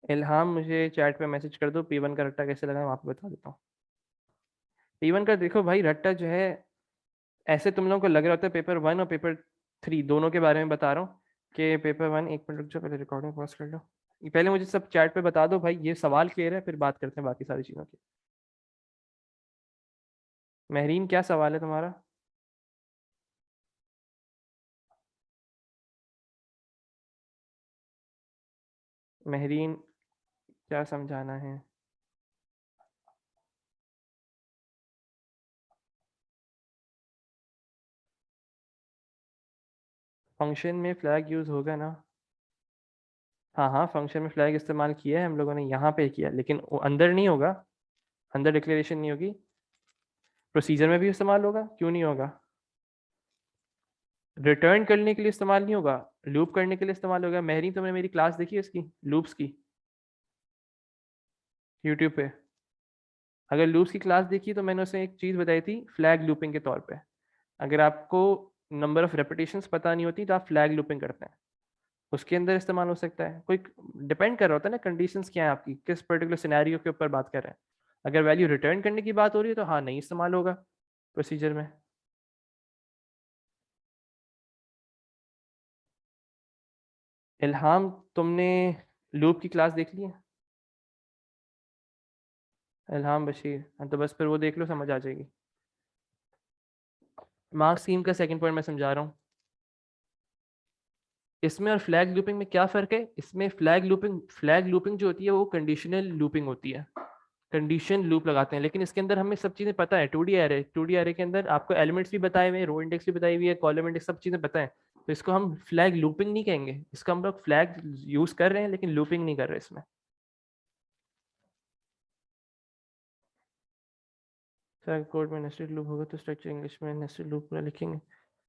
इल्हाम मुझे चैट पे मैसेज कर दो, P1 का रट्टा कैसे लगा मैं आपको बता देता हूँ। P1 का देखो भाई, रट्टा जो है, ऐसे तुम लोगों को लग रहा होता है पेपर 1 और पेपर 3 दोनों के बारे में बता रहा हूँ कि पेपर 1, एक मिनट रुक जाओ, पहले रिकॉर्डिंग पॉज कर लो, ये पहले मुझे सब चैट पे बता दो भाई, ये सवाल क्लियर है, फिर बात करते हैं बाकी सारी चीज़ों की। महरीन क्या सवाल है तुम्हारा? महरीन क्या समझाना है? फंक्शन में फ्लैग यूज होगा ना? हाँ हाँ, फंक्शन में फ्लैग इस्तेमाल किया है हम लोगों ने, यहाँ पे किया, लेकिन वो अंदर नहीं होगा, अंदर डिक्लेरेशन नहीं होगी। प्रोसीजर में भी इस्तेमाल होगा, क्यों नहीं होगा? रिटर्न करने के लिए इस्तेमाल नहीं होगा, लूप करने के लिए इस्तेमाल होगा। महरी, तुमने मेरी क्लास देखी है इसकी, लूप्स की, यूट्यूब पे? अगर लूप्स की क्लास देखी तो मैंने उसमें एक चीज़ बताई थी फ्लैग लूपिंग के तौर पे। अगर आपको नंबर ऑफ रेपिटेशंस पता नहीं होती तो आप फ्लैग लूपिंग करते हैं, उसके अंदर इस्तेमाल हो सकता है। कोई डिपेंड कर रहा होता है ना कंडीशंस क्या है आपकी, किस पर्टिकुलर सिनेरियो के ऊपर बात कर रहे हैं। अगर वैल्यू रिटर्न करने की बात हो रही है तो हाँ, नहीं इस्तेमाल होगा प्रोसीजर में। इल्हाम, तुमने लूप की क्लास देख ली है? इल्हाम बशीर, हाँ तो बस फिर वो देख लो, समझ आ जाएगी। मार्क्स स्कीम का सेकंड पॉइंट मैं समझा रहा हूँ। इसमें और फ्लैग लूपिंग में क्या फ़र्क है? इसमें फ्लैग लूपिंग जो होती है वो कंडीशनल लूपिंग होती है, कंडीशन लूप लगाते हैं। लेकिन इसके अंदर हमें सब चीज़ें पता है, 2D एरे के अंदर आपको एलिमेंट्स भी बताए हुए हैं, रो इंडेक्स भी बताई हुई है, कॉलम इंडेक्स, सब चीज़ें पता है। तो इसको हम फ्लैग लूपिंग नहीं कहेंगे, इसका हम लोग फ्लैग यूज़ कर रहे हैं लेकिन लूपिंग नहीं कर रहे इसमें। सर कोड में नेस्टेड लूप होगा तो स्ट्रक्चर इंग्लिश में नेस्टेड लूप पूरा लिखेंगे?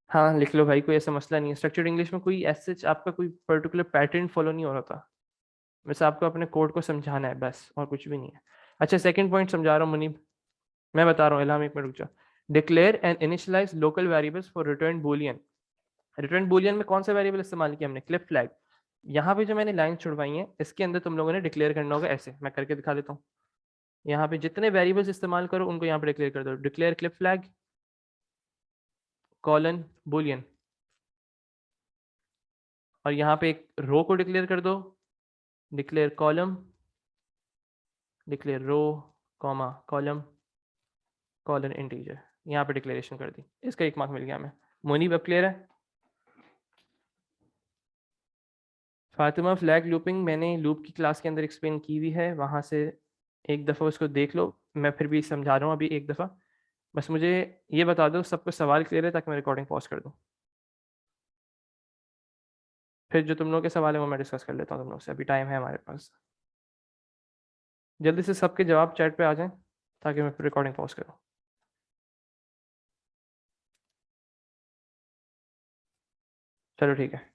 हाँ लिख लो भाई, कोई ऐसा मसला नहीं है। स्ट्रक्चर्ड इंग्लिश में कोई ऐसे आपका कोई पर्टिकुलर पैटर्न फॉलो नहीं हो रहा था, बस आपको अपने कोड को समझाना है बस, और कुछ भी नहीं है। अच्छा, सेकंड पॉइंट समझा रहा हूँ मुनीब, मैं बता रहा हूँ। इल्हाम एक मिनट रुक जाओ। Declare and initialise local variables for return boolean. Return boolean में कौन सा वेरिएबल इस्तेमाल किया हमने? Clip flag. यहाँ पे जो मैंने लाइन छुड़वाई है इसके अंदर तुम लोगों ने डिक्लेयर करना होगा ऐसे, मैं करके दिखा देता हूँ। यहाँ पे जितने वेरिएबल्स इस्तेमाल करो उनको यहाँ पे डिक्लेयर कर दो। Declare clip flag colon Boolean, और यहाँ पे एक रो को डिक्लेयर कर दो, declare column, declare row comma column colon integer. यहाँ पे डिक्लेरेशन कर दी, इसका 1 मार्क मिल गया हमें। मुनीब अब क्लियर है? फातिमा, फ्लैग लूपिंग मैंने लूप की क्लास के अंदर एक्सप्लेन की हुई है, वहाँ से एक दफ़ा उसको देख लो, मैं फिर भी समझा रहा हूँ अभी एक दफ़ा। बस मुझे ये बता दो सबको सवाल क्लियर है, ताकि मैं रिकॉर्डिंग पॉज कर दूँ। फिर जो तुम लोगों के सवाल है वो मैं डिस्कस कर लेता हूँ तुम लोग से, अभी टाइम है हमारे पास। जल्दी से सबके जवाब चैट पे आ जाएं ताकि मैं फिर रिकॉर्डिंग पॉज करूँ। चलो ठीक है।